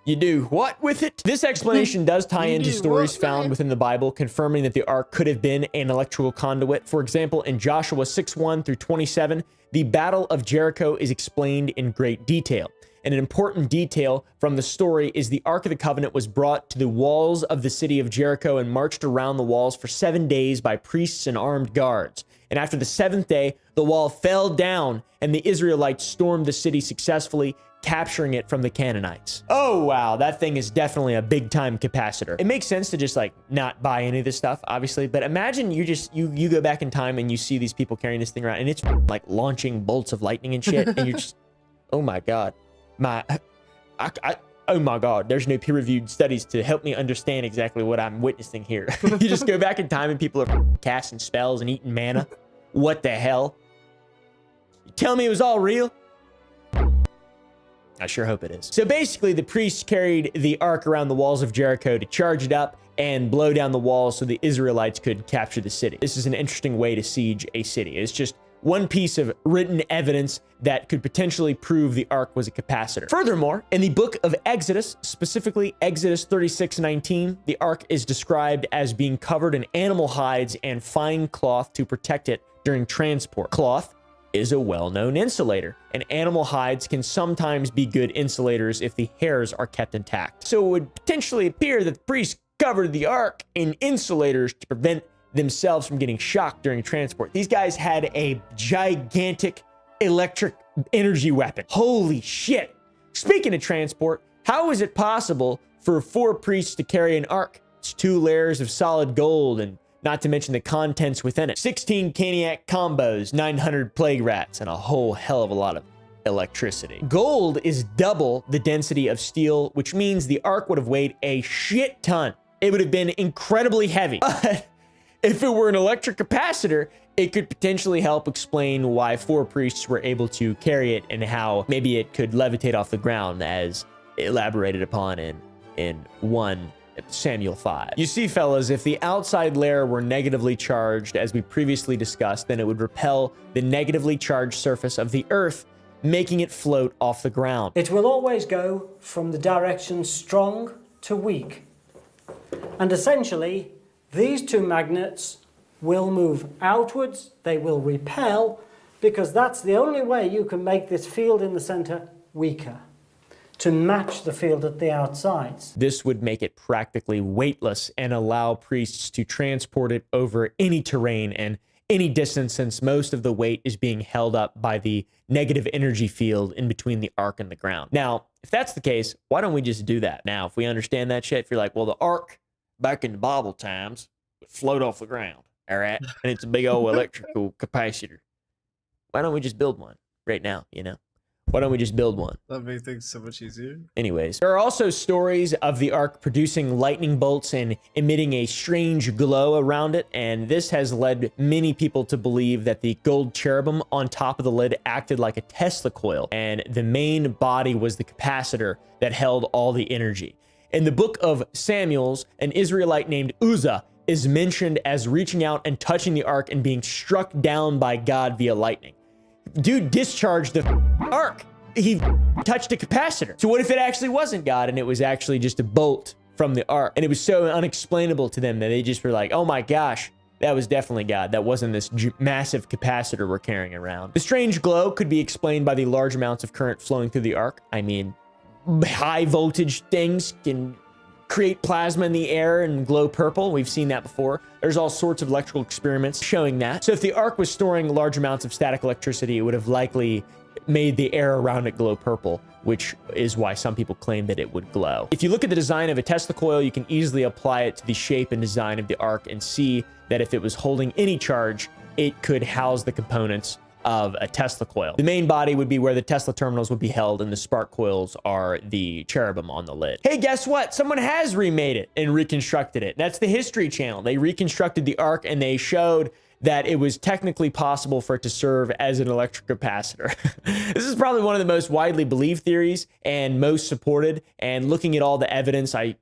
You do what with it? This explanation does tie into stories found within the Bible, confirming that the Ark could have been an electrical conduit. For example, in Joshua 6:1 through 27, the Battle of Jericho is explained in great detail. And an important detail from the story is the Ark of the Covenant was brought to the walls of the city of Jericho and marched around the walls for 7 days by priests and armed guards. And after the 7th day, the wall fell down and the Israelites stormed the city successfully, capturing it from the Canaanites. Oh, wow. That thing is definitely a big time capacitor. It makes sense to just like not buy any of this stuff, obviously, but imagine you go back in time and you see these people carrying this thing around and it's like launching bolts of lightning and shit. And you're just, oh my God. Oh my God, there's no peer-reviewed studies to help me understand exactly what I'm witnessing here. You just go back in time and people are casting spells and eating manna. What the hell? You tell me it was all real? I sure hope it is. So basically, the priests carried the Ark around the walls of Jericho to charge it up and blow down the walls so the Israelites could capture the city. This is an interesting way to siege a city. It's just one piece of written evidence that could potentially prove the ark was a capacitor. Furthermore, in the book of Exodus, specifically Exodus 36:19, the ark is described as being covered in animal hides and fine cloth to protect it during transport. Cloth is a well-known insulator, and animal hides can sometimes be good insulators if the hairs are kept intact. So it would potentially appear that the priests covered the ark in insulators to prevent themselves from getting shocked during transport. These guys had a gigantic electric energy weapon. Holy shit. Speaking of transport, how is it possible for 4 priests to carry an ark? It's 2 layers of solid gold, and not to mention the contents within it. 16 Caniac combos, 900 plague rats, and a whole hell of a lot of electricity. Gold is double the density of steel, which means the ark would have weighed a shit ton. It would have been incredibly heavy. But if it were an electric capacitor, it could potentially help explain why 4 priests were able to carry it and how maybe it could levitate off the ground, as elaborated upon in 1 Samuel 5. You see, fellas, if the outside layer were negatively charged, as we previously discussed, then it would repel the negatively charged surface of the earth, making it float off the ground. It will always go from the direction strong to weak. And essentially, these 2 magnets will move outwards, they will repel, because that's the only way you can make this field in the center weaker, to match the field at the outsides. This would make it practically weightless and allow priests to transport it over any terrain and any distance, since most of the weight is being held up by the negative energy field in between the ark and the ground. Now, if that's the case, why don't we just do that? Now, if we understand that shit, if you're like, well, the ark back in the Bible times would float off the ground, all right? And it's a big old electrical capacitor. Why don't we just build one right now, you know? Why don't we just build one? That makes things so much easier. Anyways, there are also stories of the ark producing lightning bolts and emitting a strange glow around it, and this has led many people to believe that the gold cherubim on top of the lid acted like a Tesla coil, and the main body was the capacitor that held all the energy. In the book of Samuel's, an Israelite named Uzzah is mentioned as reaching out and touching the ark and being struck down by God via lightning. Dude discharged the ark. He touched a capacitor. So what if it actually wasn't God and it was actually just a bolt from the ark? And it was so unexplainable to them that they just were like, oh my gosh, that was definitely God. That wasn't this massive capacitor we're carrying around. The strange glow could be explained by the large amounts of current flowing through the ark. I mean, high voltage things can create plasma in the air and glow purple. We've seen that before. There's all sorts of electrical experiments showing that. So if the ark was storing large amounts of static electricity, it would have likely made the air around it glow purple, which is why some people claim that it would glow. If you look at the design of a Tesla coil, you can easily apply it to the shape and design of the ark and see that if it was holding any charge, it could house the components of a Tesla coil. The main body would be where the Tesla terminals would be held, and the spark coils are the cherubim on the lid. Hey, guess what? Someone has remade it and reconstructed it. That's the History Channel. They reconstructed the ark and they showed that it was technically possible for it to serve as an electric capacitor. This is probably one of the most widely believed theories and most supported. And looking at all the evidence, I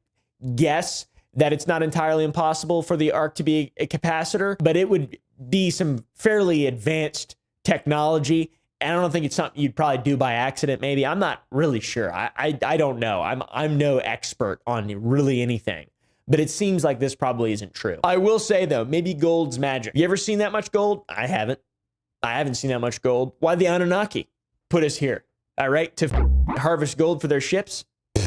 guess that it's not entirely impossible for the ark to be a capacitor, but it would be some fairly advanced technology. And I don't think it's something you'd probably do by accident. Maybe. I'm not really sure. I don't know. I'm no expert on really anything, but it seems like this probably isn't true. I will say though, maybe gold's magic. You ever seen that much gold? I haven't. I haven't seen that much gold. Why the Anunnaki put us here? All right, to harvest gold for their ships.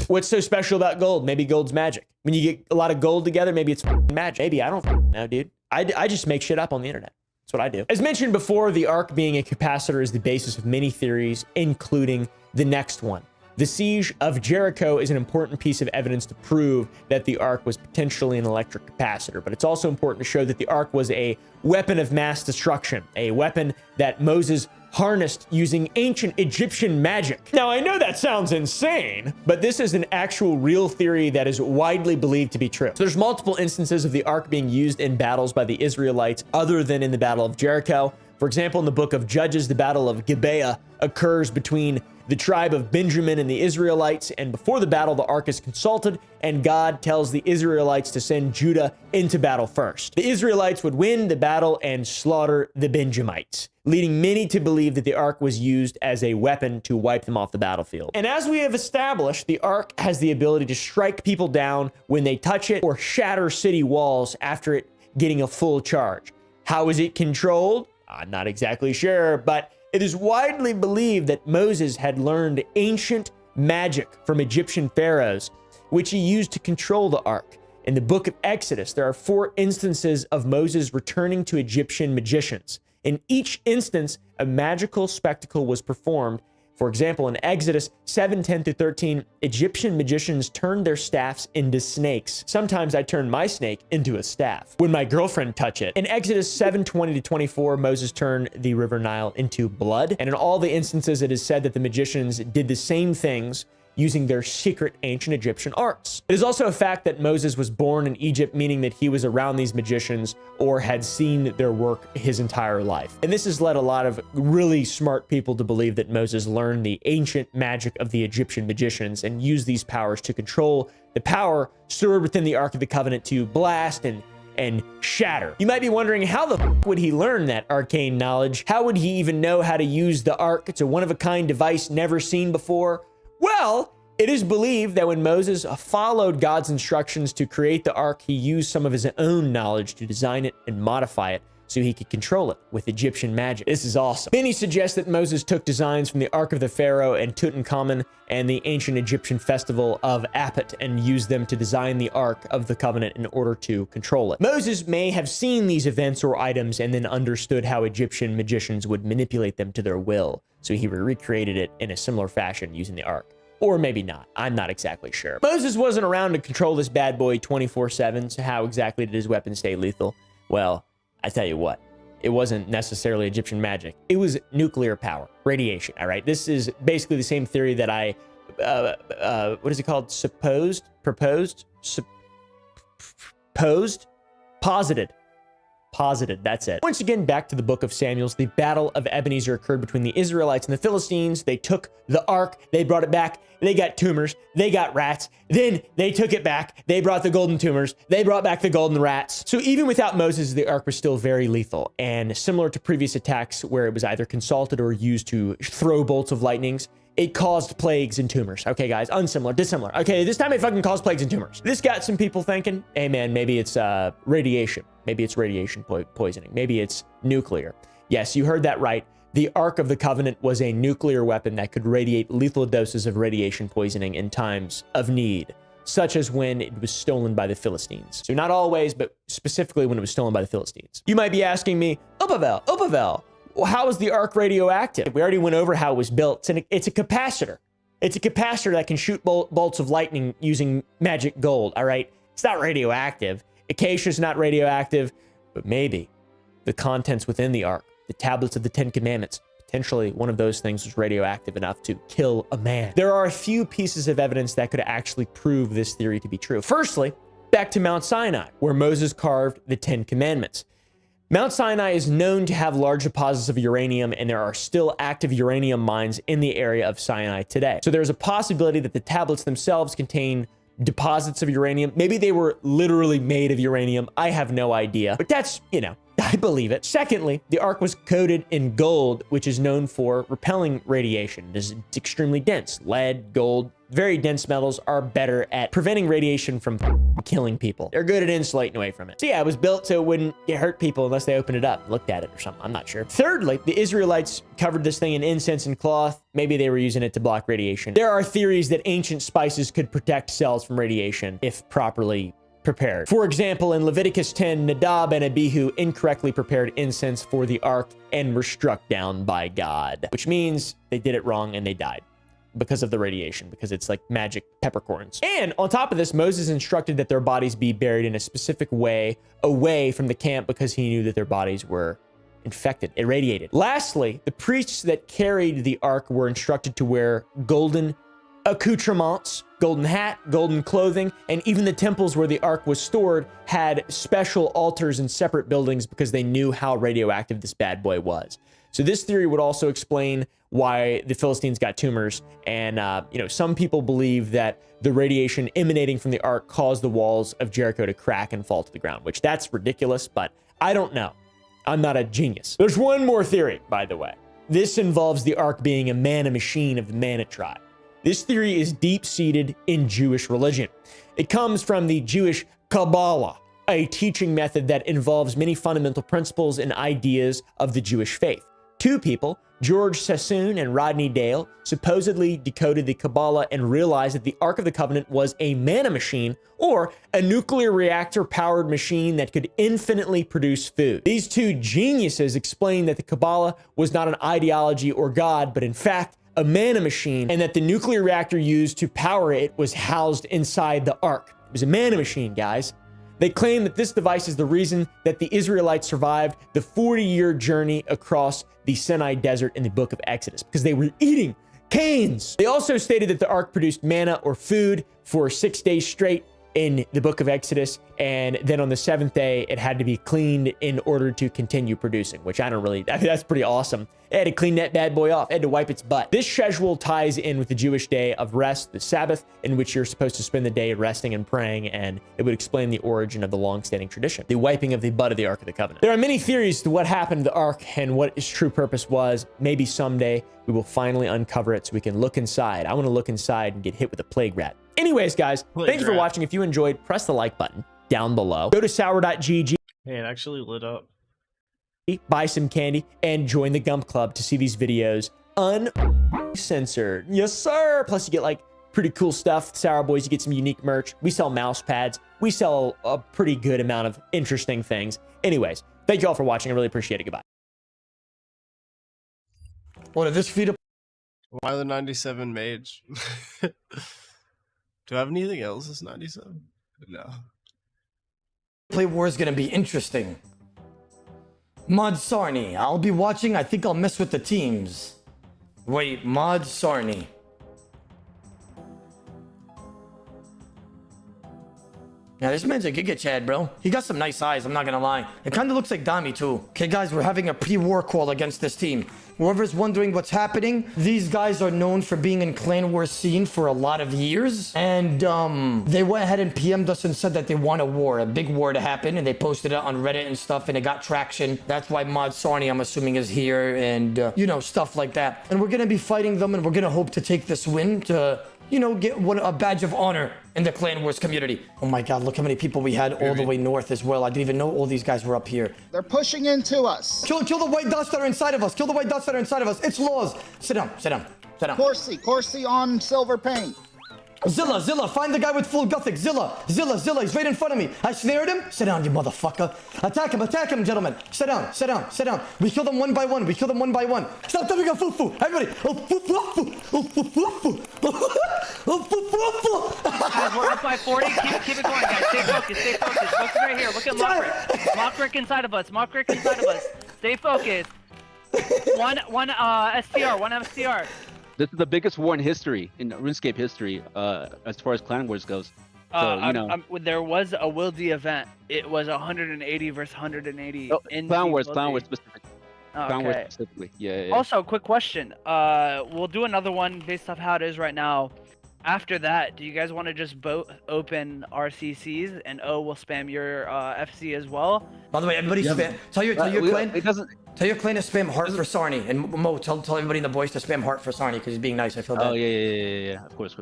What's so special about gold? Maybe gold's magic. When you get a lot of gold together, maybe it's magic. Maybe, I don't know, dude. I just make shit up on the internet. That's what I do. As mentioned before, the ark being a capacitor is the basis of many theories, including the next one. The siege of Jericho is an important piece of evidence to prove that the ark was potentially an electric capacitor, but it's also important to show that the ark was a weapon of mass destruction, a weapon that Moses harnessed using ancient Egyptian magic. Now, I know that sounds insane, but this is an actual real theory that is widely believed to be true. So there's multiple instances of the ark being used in battles by the Israelites other than in the Battle of Jericho. For example, in the book of Judges, the battle of Gibeah occurs between the tribe of Benjamin and the Israelites, and before the battle, the ark is consulted, and God tells the Israelites to send Judah into battle first. The Israelites would win the battle and slaughter the Benjamites, leading many to believe that the ark was used as a weapon to wipe them off the battlefield. And as we have established, the ark has the ability to strike people down when they touch it or shatter city walls after it getting a full charge. How is it controlled? I'm not exactly sure, but it is widely believed that Moses had learned ancient magic from Egyptian pharaohs, which he used to control the ark. In the book of Exodus, there are 4 instances of Moses returning to Egyptian magicians. In each instance, a magical spectacle was performed. For example, in Exodus 7:10-13, Egyptian magicians turned their staffs into snakes. Sometimes I turned my snake into a staff when my girlfriend touched it. In Exodus 7:20-24, Moses turned the river Nile into blood. And in all the instances, it is said that the magicians did the same things using their secret ancient Egyptian arts. It is also a fact that Moses was born in Egypt, meaning that he was around these magicians or had seen their work his entire life. And this has led a lot of really smart people to believe that Moses learned the ancient magic of the Egyptian magicians and used these powers to control the power stored within the Ark of the Covenant to blast and shatter. You might be wondering, how the f would he learn that arcane knowledge? How would he even know how to use the Ark? It's a one-of-a-kind device never seen before. Well, it is believed that when Moses followed God's instructions to create the ark, he used some of his own knowledge to design it and modify it so he could control it with Egyptian magic. This is awesome. Many suggest that Moses took designs from the Ark of the Pharaoh and Tutankhamun and the ancient Egyptian festival of Apet and used them to design the Ark of the Covenant in order to control it. Moses may have seen these events or items and then understood how Egyptian magicians would manipulate them to their will, so he recreated it in a similar fashion using the Ark. Or maybe not. I'm not exactly sure. Moses wasn't around to control this bad boy 24/7, so how exactly did his weapon stay lethal? Well, I tell you what, it wasn't necessarily Egyptian magic. It was nuclear power, radiation, all right? This is basically the same theory that I, what is it called? Posited, that's it. Once again, back to the book of Samuel. The battle of Ebenezer occurred between the Israelites and the Philistines. They took the ark, they brought it back, they got tumors, they got rats, then they took it back, they brought the golden tumors, they brought back the golden rats. So even without Moses, the ark was still very lethal, and similar to previous attacks where it was either consulted or used to throw bolts of lightnings, it caused plagues and tumors. Okay, guys, unsimilar, dissimilar. Okay, this time it fucking caused plagues and tumors. This got some people thinking, hey man, maybe it's radiation. Maybe it's radiation poisoning. Maybe it's nuclear. Yes, you heard that right. The Ark of the Covenant was a nuclear weapon that could radiate lethal doses of radiation poisoning in times of need, such as when it was stolen by the Philistines. So not always, but specifically when it was stolen by the Philistines. You might be asking me, Upavel, well, how is the ark radioactive? We already went over how it was built. It's a capacitor. It's a capacitor that can shoot bolts of lightning using magic gold, all right? It's not radioactive. Acacia's not radioactive, but maybe the contents within the ark, the tablets of the 10 Commandments, potentially one of those things was radioactive enough to kill a man. There are a few pieces of evidence that could actually prove this theory to be true. Firstly, back to Mount Sinai, where Moses carved the 10 Commandments. Mount Sinai is known to have large deposits of uranium, and there are still active uranium mines in the area of Sinai today. So there's a possibility that the tablets themselves contain deposits of uranium. Maybe they were literally made of uranium. I have no idea, but that's, I believe it. Secondly, the ark was coated in gold, which is known for repelling radiation. It's extremely dense. Lead, gold, very dense metals are better at preventing radiation from killing people. They're good at insulating away from it. So yeah, it was built so it wouldn't hurt people unless they opened it up, looked at it or something. I'm not sure. Thirdly, the Israelites covered this thing in incense and cloth. Maybe they were using it to block radiation. There are theories that ancient spices could protect cells from radiation if properly prepared. For example, in Leviticus 10, Nadab and Abihu incorrectly prepared incense for the ark and were struck down by God, which means they did it wrong and they died because of the radiation, because it's like magic peppercorns. And on top of this, Moses instructed that their bodies be buried in a specific way away from the camp because he knew that their bodies were infected, irradiated. Lastly, the priests that carried the ark were instructed to wear golden accoutrements, golden hat, golden clothing, and even the temples where the ark was stored had special altars in separate buildings because they knew how radioactive this bad boy was. So this theory would also explain why the Philistines got tumors. And, some people believe that the radiation emanating from the ark caused the walls of Jericho to crack and fall to the ground, which that's ridiculous, but I don't know. I'm not a genius. There's one more theory, by the way. This involves the ark being a manna machine of the Manna tribe. This theory is deep-seated in Jewish religion. It comes from the Jewish Kabbalah, a teaching method that involves many fundamental principles and ideas of the Jewish faith. Two people, George Sassoon and Rodney Dale, supposedly decoded the Kabbalah and realized that the Ark of the Covenant was a manna machine, or a nuclear reactor-powered machine that could infinitely produce food. These two geniuses explained that the Kabbalah was not an ideology or God, but in fact, a manna machine, and that the nuclear reactor used to power it was housed inside the Ark. It was a manna machine, guys. They claim that this device is the reason that the Israelites survived the 40-year journey across the Sinai desert in the book of Exodus, because they were eating canes. They also stated that the ark produced manna or food for 6 days straight in the book of Exodus, and then on the 7th day, it had to be cleaned in order to continue producing, which that's pretty awesome. It had to clean that bad boy off. It had to wipe its butt. This schedule ties in with the Jewish day of rest, the Sabbath, in which you're supposed to spend the day resting and praying, and it would explain the origin of the long-standing tradition, the wiping of the butt of the Ark of the Covenant. There are many theories to what happened to the Ark and what its true purpose was. Maybe someday we will finally uncover it so we can look inside. I want to look inside and get hit with a plague rat. Anyways, guys, thank you for watching. If you enjoyed, press the like button down below. Go to sour.gg. Hey, it actually lit up. Buy some candy and join the Gump Club to see these videos uncensored. Yes, sir. Plus, you get like pretty cool stuff. Sour Boys, you get some unique merch. We sell mouse pads. We sell a pretty good amount of interesting things. Anyways, thank you all for watching. I really appreciate it. Goodbye. What did this feed up? Why the 97 mage? Do I have anything else that's 97? No. Play war is gonna be interesting. Mod Sarni, I'll be watching. I think I'll mess with the teams. Wait, Mod Sarni. Yeah, this man's a Giga Chad, bro. He got some nice eyes, I'm not gonna lie. It kind of looks like Dami, too. Okay, guys, we're having a pre-war call against this team. Whoever's wondering what's happening, these guys are known for being in Clan War scene for a lot of years. And, they went ahead and PM'd us and said that they want a big war to happen. And they posted it on Reddit and stuff, and it got traction. That's why Mod Sarni, I'm assuming, is here, and, stuff like that. And we're gonna be fighting them, and we're gonna hope to take this win to, get a badge of honor in the Clan Wars community. Oh my god, look how many people we had all the way north as well. I didn't even know all these guys were up here. They're pushing into us. Kill the white dots that are inside of us. Kill the white dots that are inside of us. It's laws. Sit down. Corsi on silver paint. Zilla, find the guy with full gothic. Zilla, he's right in front of me. I snared him. Sit down, you motherfucker. Attack him, gentlemen. Sit down. We kill them one by one. Stop doing a foo-foo. Everybody. Guys, we're up by 40. Keep it going, guys. Stay focused. Focus right here. Look at Mockrick inside of us. Stay focused. One STR. This is the biggest war in history, in RuneScape history, as far as Clan Wars goes. So, there was a Wildy event. It was 180 versus 180. Clan Wars specifically. Clan Wars specifically. Yeah. Also, quick question. We'll do another one based off how it is right now. After that, do you guys want to just both open RCCs and we'll spam your FC as well? By the way, everybody spam. Tell your clan. Tell your clan to spam heart for Sarni, and Mo, tell everybody in the boys to spam heart for Sarni because he's being nice. I feel bad. Oh yeah. Of course.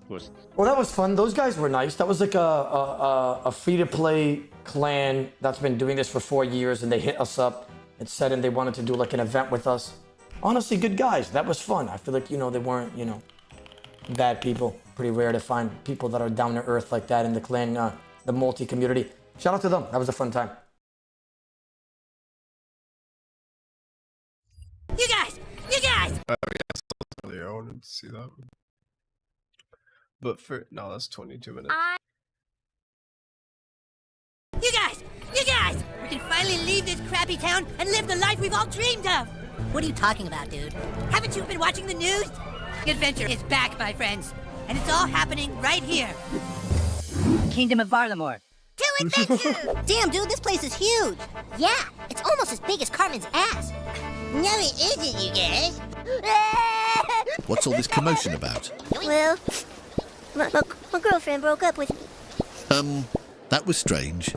Well, that was fun. Those guys were nice. That was like a free-to-play clan that's been doing this for 4 years, and they hit us up and said they wanted to do like an event with us. Honestly, good guys. That was fun. I feel like they weren't bad people. Pretty rare to find people that are down to earth like that in the clan, the multi community. Shout out to them. That was a fun time. You guys! Oh yeah, I wanted to see that. But that's 22 minutes. You guys! We can finally leave this crappy town and live the life we've all dreamed of! What are you talking about, dude? Haven't you been watching the news? Adventure is back, my friends. And it's all happening right here. Kingdom of Varlamore. To adventure! Damn, dude, this place is huge. Yeah, it's almost as big as Cartman's ass. No, it isn't, you guys. What's all this commotion about? Well, my girlfriend broke up with me. That was strange.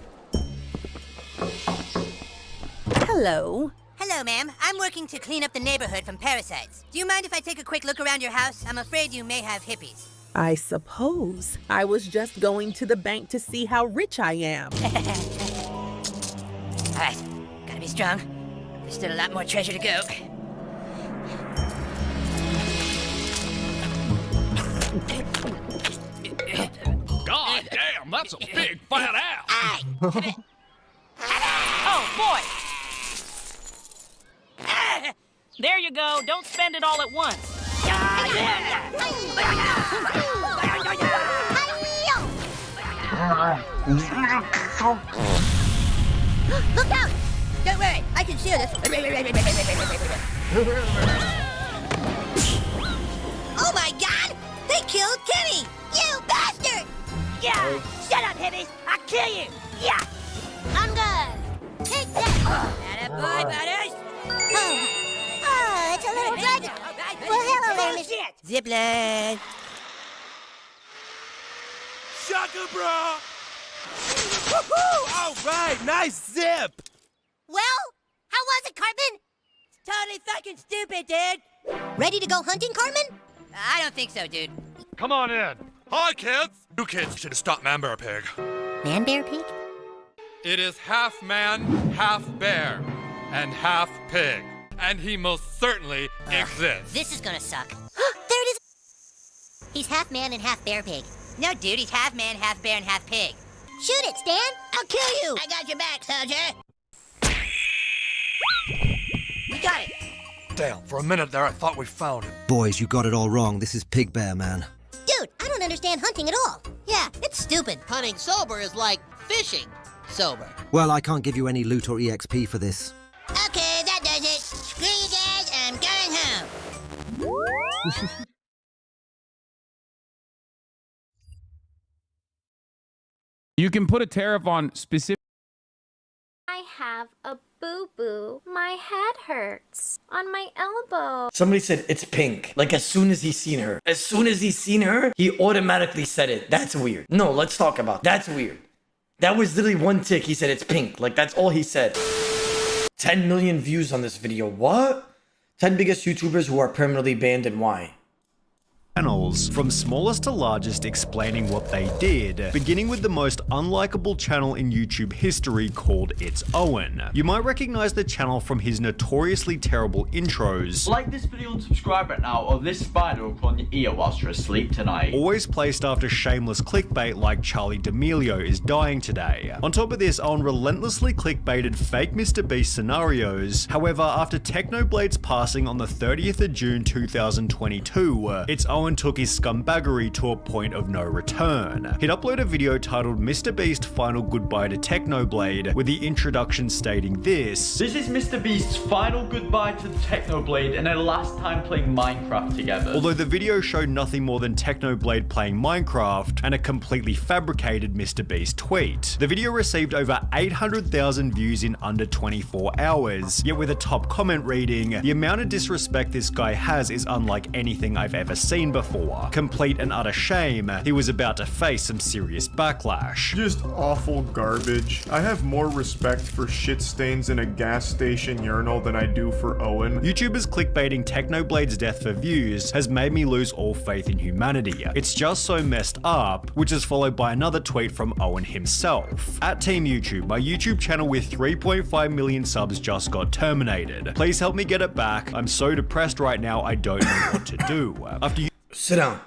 Hello. Hello, ma'am. I'm working to clean up the neighborhood from parasites. Do you mind if I take a quick look around your house? I'm afraid you may have hippies. I suppose. I was just going to the bank to see how rich I am. All right, gotta be strong. There's still a lot more treasure to go. God damn, that's a big fat ass. Oh, boy! There you go. Don't spend it all at once. Look out! Don't worry, I can shoot us. Oh my God! They killed Kenny! You bastard! Yeah! Shut up, hippies! I'll kill you! Yeah! I'm done! Take that! Attaboy, butters! Oh, it's a little dragon. Well, hello there, Miss... Zipline! Shaka, bro! Woohoo! All right, nice zip! Well, how was it, Cartman? It's totally fucking stupid, dude! Ready to go hunting, Cartman? I don't think so, dude. Come on in. Hi, kids! You kids should stop Man Bear Pig. Man Bear Pig? It is half man, half bear, and half pig. And he most certainly exists. This is gonna suck. There it is. He's half man and half bear pig. No, dude, he's half man, half bear, and half pig. Shoot it, Stan. I'll kill you! I got your back, soldier! We got it! Damn, for a minute there I thought we found it. Boys, you got it all wrong. This is Pig Bear Man. Dude, I don't understand hunting at all. Yeah, it's stupid. Hunting sober is like fishing sober. Well, I can't give you any loot or EXP for this. Okay, that does it. Screw you guys, I'm going home. You can put a tariff on specific. I have a boo-boo. My head hurts. On my elbow. Somebody said it's pink. Like as soon as he's seen her. As soon as he's seen her, he automatically said it. That's weird. No, let's talk about it. That's weird. That was literally one tick. He said it's pink. Like that's all he said. 10 million views on this video. What? 10 biggest YouTubers who are permanently banned and why? Channels, from smallest to largest, explaining what they did, beginning with the most unlikable channel in YouTube history called It's Owen. You might recognize the channel from his notoriously terrible intros. Like this video and subscribe right now, or this spider will crawl on your ear whilst you're asleep tonight. Always placed after shameless clickbait like Charlie D'Amelio is dying today. On top of this, Owen relentlessly clickbaited fake Mr. Beast scenarios. However, after Technoblade's passing on the 30th of June 2022, It's Owen took his scumbaggery to a point of no return. He'd upload a video titled Mr. Beast Final Goodbye to Technoblade, with the introduction stating this. This is Mr. Beast's final goodbye to Technoblade and their last time playing Minecraft together. Although the video showed nothing more than Technoblade playing Minecraft and a completely fabricated Mr. Beast tweet. The video received over 800,000 views in under 24 hours, yet with a top comment reading, "The amount of disrespect this guy has is unlike anything I've ever seen before. Complete and utter shame. He was about to face some serious backlash." Just awful garbage. I have more respect for shit stains in a gas station urinal than I do for Owen. YouTubers clickbaiting Technoblade's death for views has made me lose all faith in humanity. It's just so messed up, which is followed by another tweet from Owen himself. At Team YouTube, my YouTube channel with 3.5 million subs just got terminated. Please help me get it back. I'm so depressed right now I don't know what to do. After you Sit down.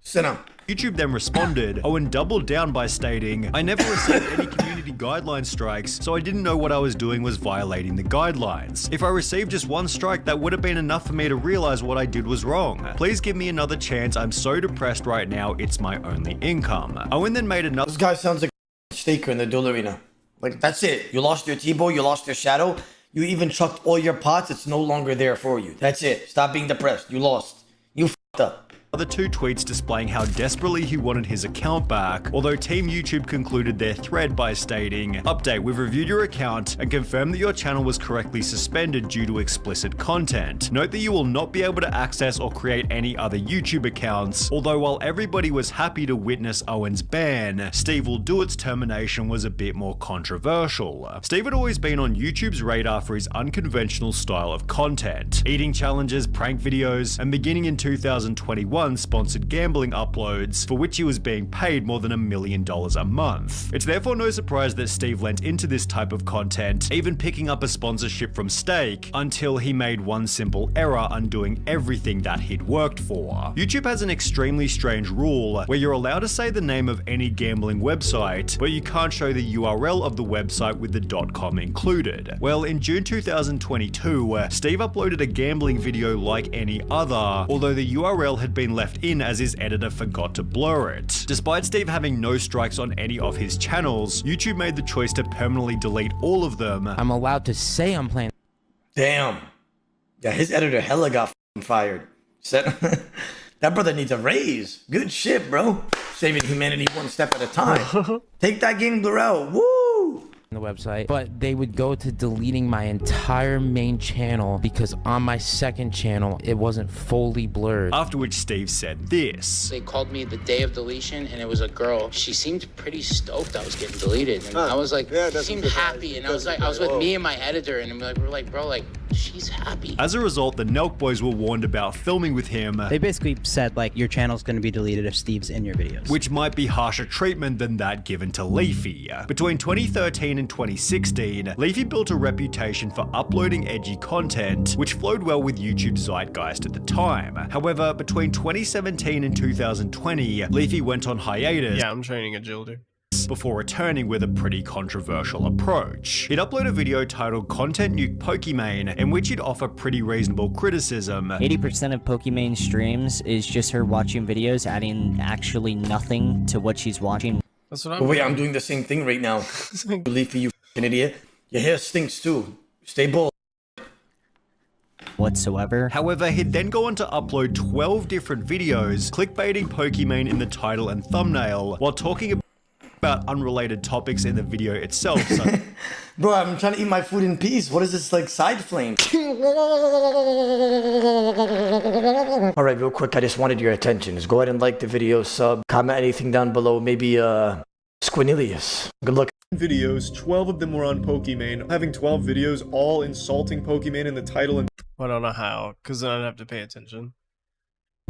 Sit down. YouTube then responded, Owen doubled down by stating, "I never received any community guideline strikes, so I didn't know what I was doing was violating the guidelines. If I received just one strike, that would have been enough for me to realize what I did was wrong. Please give me another chance. I'm so depressed right now, it's my only income." Owen then made another— This guy sounds like a staker in the duel arena. Like, that's it. You lost your T-bow, you lost your shadow, you even chucked all your pots, it's no longer there for you. That's it. Stop being depressed. You lost. You f***ed up. other 2 tweets displaying how desperately he wanted his account back, although Team YouTube concluded their thread by stating, "Update, we've reviewed your account and confirmed that your channel was correctly suspended due to explicit content. Note that you will not be able to access or create any other YouTube accounts, although while everybody was happy to witness Owen's ban, Steve Will Do It's termination was a bit more controversial." Steve had always been on YouTube's radar for his unconventional style of content, eating challenges, prank videos, and beginning in 2021 sponsored gambling uploads, for which he was being paid more than $1 million a month. It's therefore no surprise that Steve lent into this type of content, even picking up a sponsorship from Stake, until he made one simple error, undoing everything that he'd worked for. YouTube has an extremely strange rule where you're allowed to say the name of any gambling website, but you can't show the URL of the website with the .com included. Well, in June 2022, Steve uploaded a gambling video like any other, although the URL had been left in as his editor forgot to blur it. Despite Steve having no strikes on any of his channels, YouTube made the choice to permanently delete all of them. I'm allowed to say I'm playing. Damn. Yeah, his editor hella got fired. That brother needs a raise. Good shit, bro. Saving humanity one step at a time. Take that game blur out. Woo! The website, but they would go to deleting my entire main channel because on my second channel it wasn't fully blurred. After which Steve said this. They called me the day of deletion and it was a girl. She seemed pretty stoked I was getting deleted, and I was like, she seemed happy, and I was with me and my editor, and we're like, bro, like, she's happy. As a result, the Nelk boys were warned about filming with him. They basically said, like, your channel's going to be deleted if Steve's in your videos, which might be harsher treatment than that given to Leafy. Between 2013 and 2016, Leafy built a reputation for uploading edgy content, which flowed well with YouTube's zeitgeist at the time. However, between 2017 and 2020, Leafy went on hiatus. Yeah, I'm training agility. Before returning with a pretty controversial approach. He'd upload a video titled Content Nuke Pokimane, in which he'd offer pretty reasonable criticism. 80% of Pokimane streams is just her watching videos, adding actually nothing to what she's watching. That's what I'm I'm doing the same thing right now. Leafy, you f***ing idiot. Your hair stinks too. Stay bold. Whatsoever. However, he'd then go on to upload 12 different videos, clickbaiting Pokimane in the title and thumbnail, while talking about unrelated topics in the video itself. So bro, I'm trying to eat my food in peace. What is this, like, side flame? Alright, real quick, I just wanted your attention. Just go ahead and like the video, sub, comment anything down below. Maybe, Squinilius. Good luck. Videos, 12 of them were on Pokimane. Having 12 videos all insulting Pokimane in the title and I don't know how, because then I'd have to pay attention.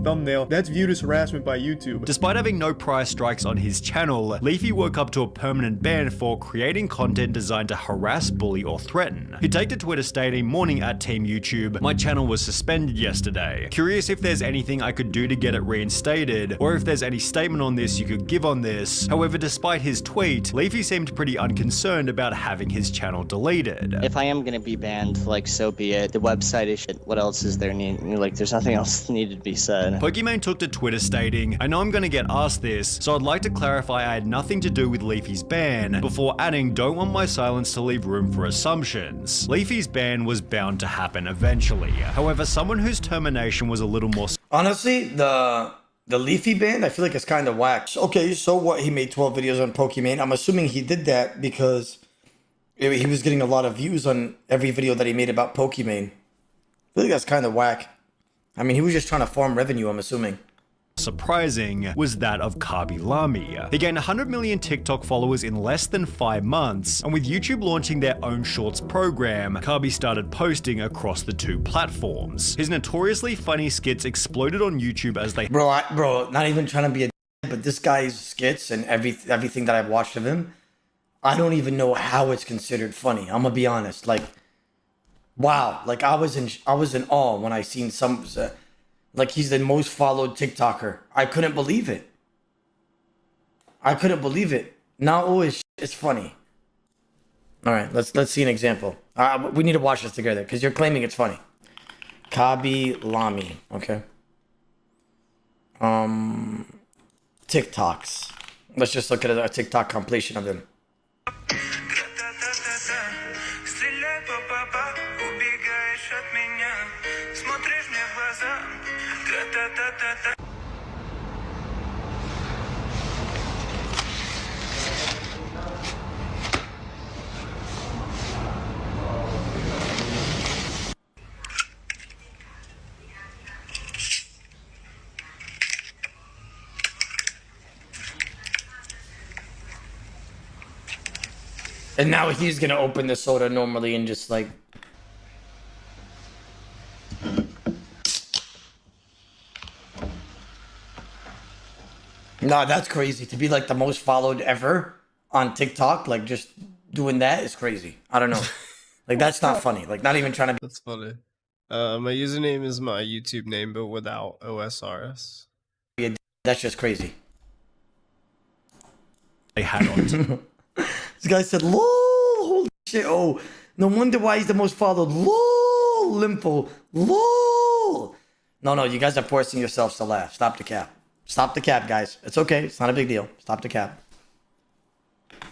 thumbnail, that's viewed as harassment by YouTube. Despite having no prior strikes on his channel, Leafy woke up to a permanent ban for creating content designed to harass, bully, or threaten. He'd take to Twitter stating, "Morning at Team YouTube, my channel was suspended yesterday. Curious if there's anything I could do to get it reinstated, or if there's any statement on this you could give on this." However, despite his tweet, Leafy seemed pretty unconcerned about having his channel deleted. If I am gonna be banned, like, so be it. The website is shit. What else is there like, there's nothing else needed to be said. Pokimane took to Twitter stating, "I know I'm gonna get asked this, so I'd like to clarify I had nothing to do with Leafy's ban," before adding, "Don't want my silence to leave room for assumptions." Leafy's ban was bound to happen eventually. However, someone whose termination was a little more... Honestly, the Leafy ban, I feel like it's kind of whack. Okay, so what? He made 12 videos on Pokimane. I'm assuming he did that because he was getting a lot of views on every video that he made about Pokimane. I feel like that's kind of whack. I mean, he was just trying to farm revenue, I'm assuming. Surprising was that of Kabi Lami. He gained 100 million TikTok followers in less than 5 months, and with YouTube launching their own Shorts program, Kabi started posting across the two platforms. His notoriously funny skits exploded on YouTube as they... Bro, not even trying to be a but this guy's skits and everything that I've watched of him, I don't even know how it's considered funny. I'm gonna be honest. Like, wow. Like, I was in awe when I seen some... like, he's the most followed TikToker. I couldn't believe it. Not always it's funny. All right, let's see an example. We need to watch this together because you're claiming it's funny. Kabi Lami, okay. TikToks. Let's just look at a TikTok compilation of them. And now he's gonna open the soda normally and just like. Nah, that's crazy. To be like the most followed ever on TikTok, like just doing that is crazy. I don't know. Like that's not funny. Like not even trying to. That's funny. My username is my YouTube name, but without OSRS. Yeah, that's just crazy. They had on. This guy said, "Lol, holy shit! Oh, no wonder why he's the most followed." Lol, Limpo, lol. No, you guys are forcing yourselves to laugh. Stop the cap. Stop the cap, guys. It's okay. It's not a big deal. Stop the cap.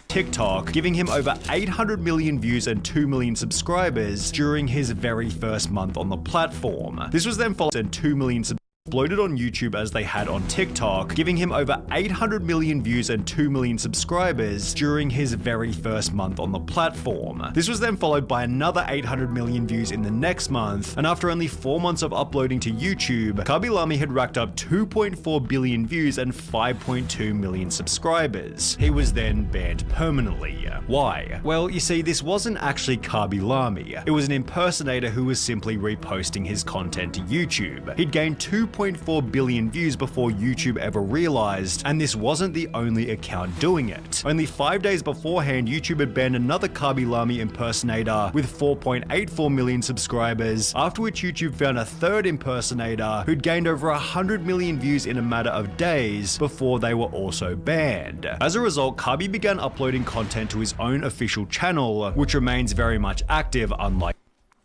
TikTok, giving him over 800 million views and 2 million subscribers during his very first month on the platform. This was then followed and 2 million uploaded on YouTube as they had on TikTok, giving him over 800 million views and 2 million subscribers during his very first month on the platform. This was then followed by another 800 million views in the next month, and after only 4 months of uploading to YouTube, Kabilami had racked up 2.4 billion views and 5.2 million subscribers. He was then banned permanently. Why? Well, you see, this wasn't actually Kabilami. It was an impersonator who was simply reposting his content to YouTube. He'd gained 2.4 billion views before YouTube ever realized, and this wasn't the only account doing it. Only 5 days beforehand, YouTube had banned another Kabilami impersonator with 4.84 million subscribers, after which YouTube found a third impersonator who'd gained over 100 million views in a matter of days before they were also banned. As a result, Kabi began uploading content to his own official channel, which remains very much active, unlike—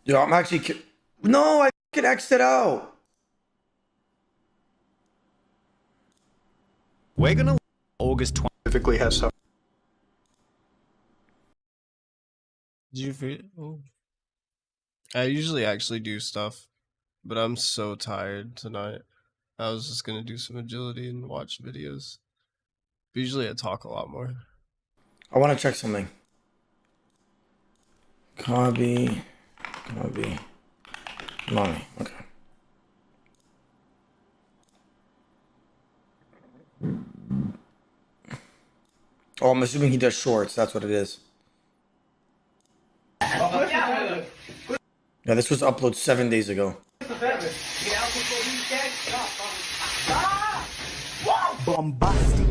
Yo, I'm actually— No, I can exit out. We're gonna August 20 specifically has some. Did you feel? Oh. I usually actually do stuff, but I'm so tired tonight. I was just gonna do some agility and watch videos. But usually I talk a lot more. I want to check something. Mommy. Okay. Oh, I'm assuming he does shorts. That's what it is. Yeah, this was uploaded 7 days ago. Bombastic.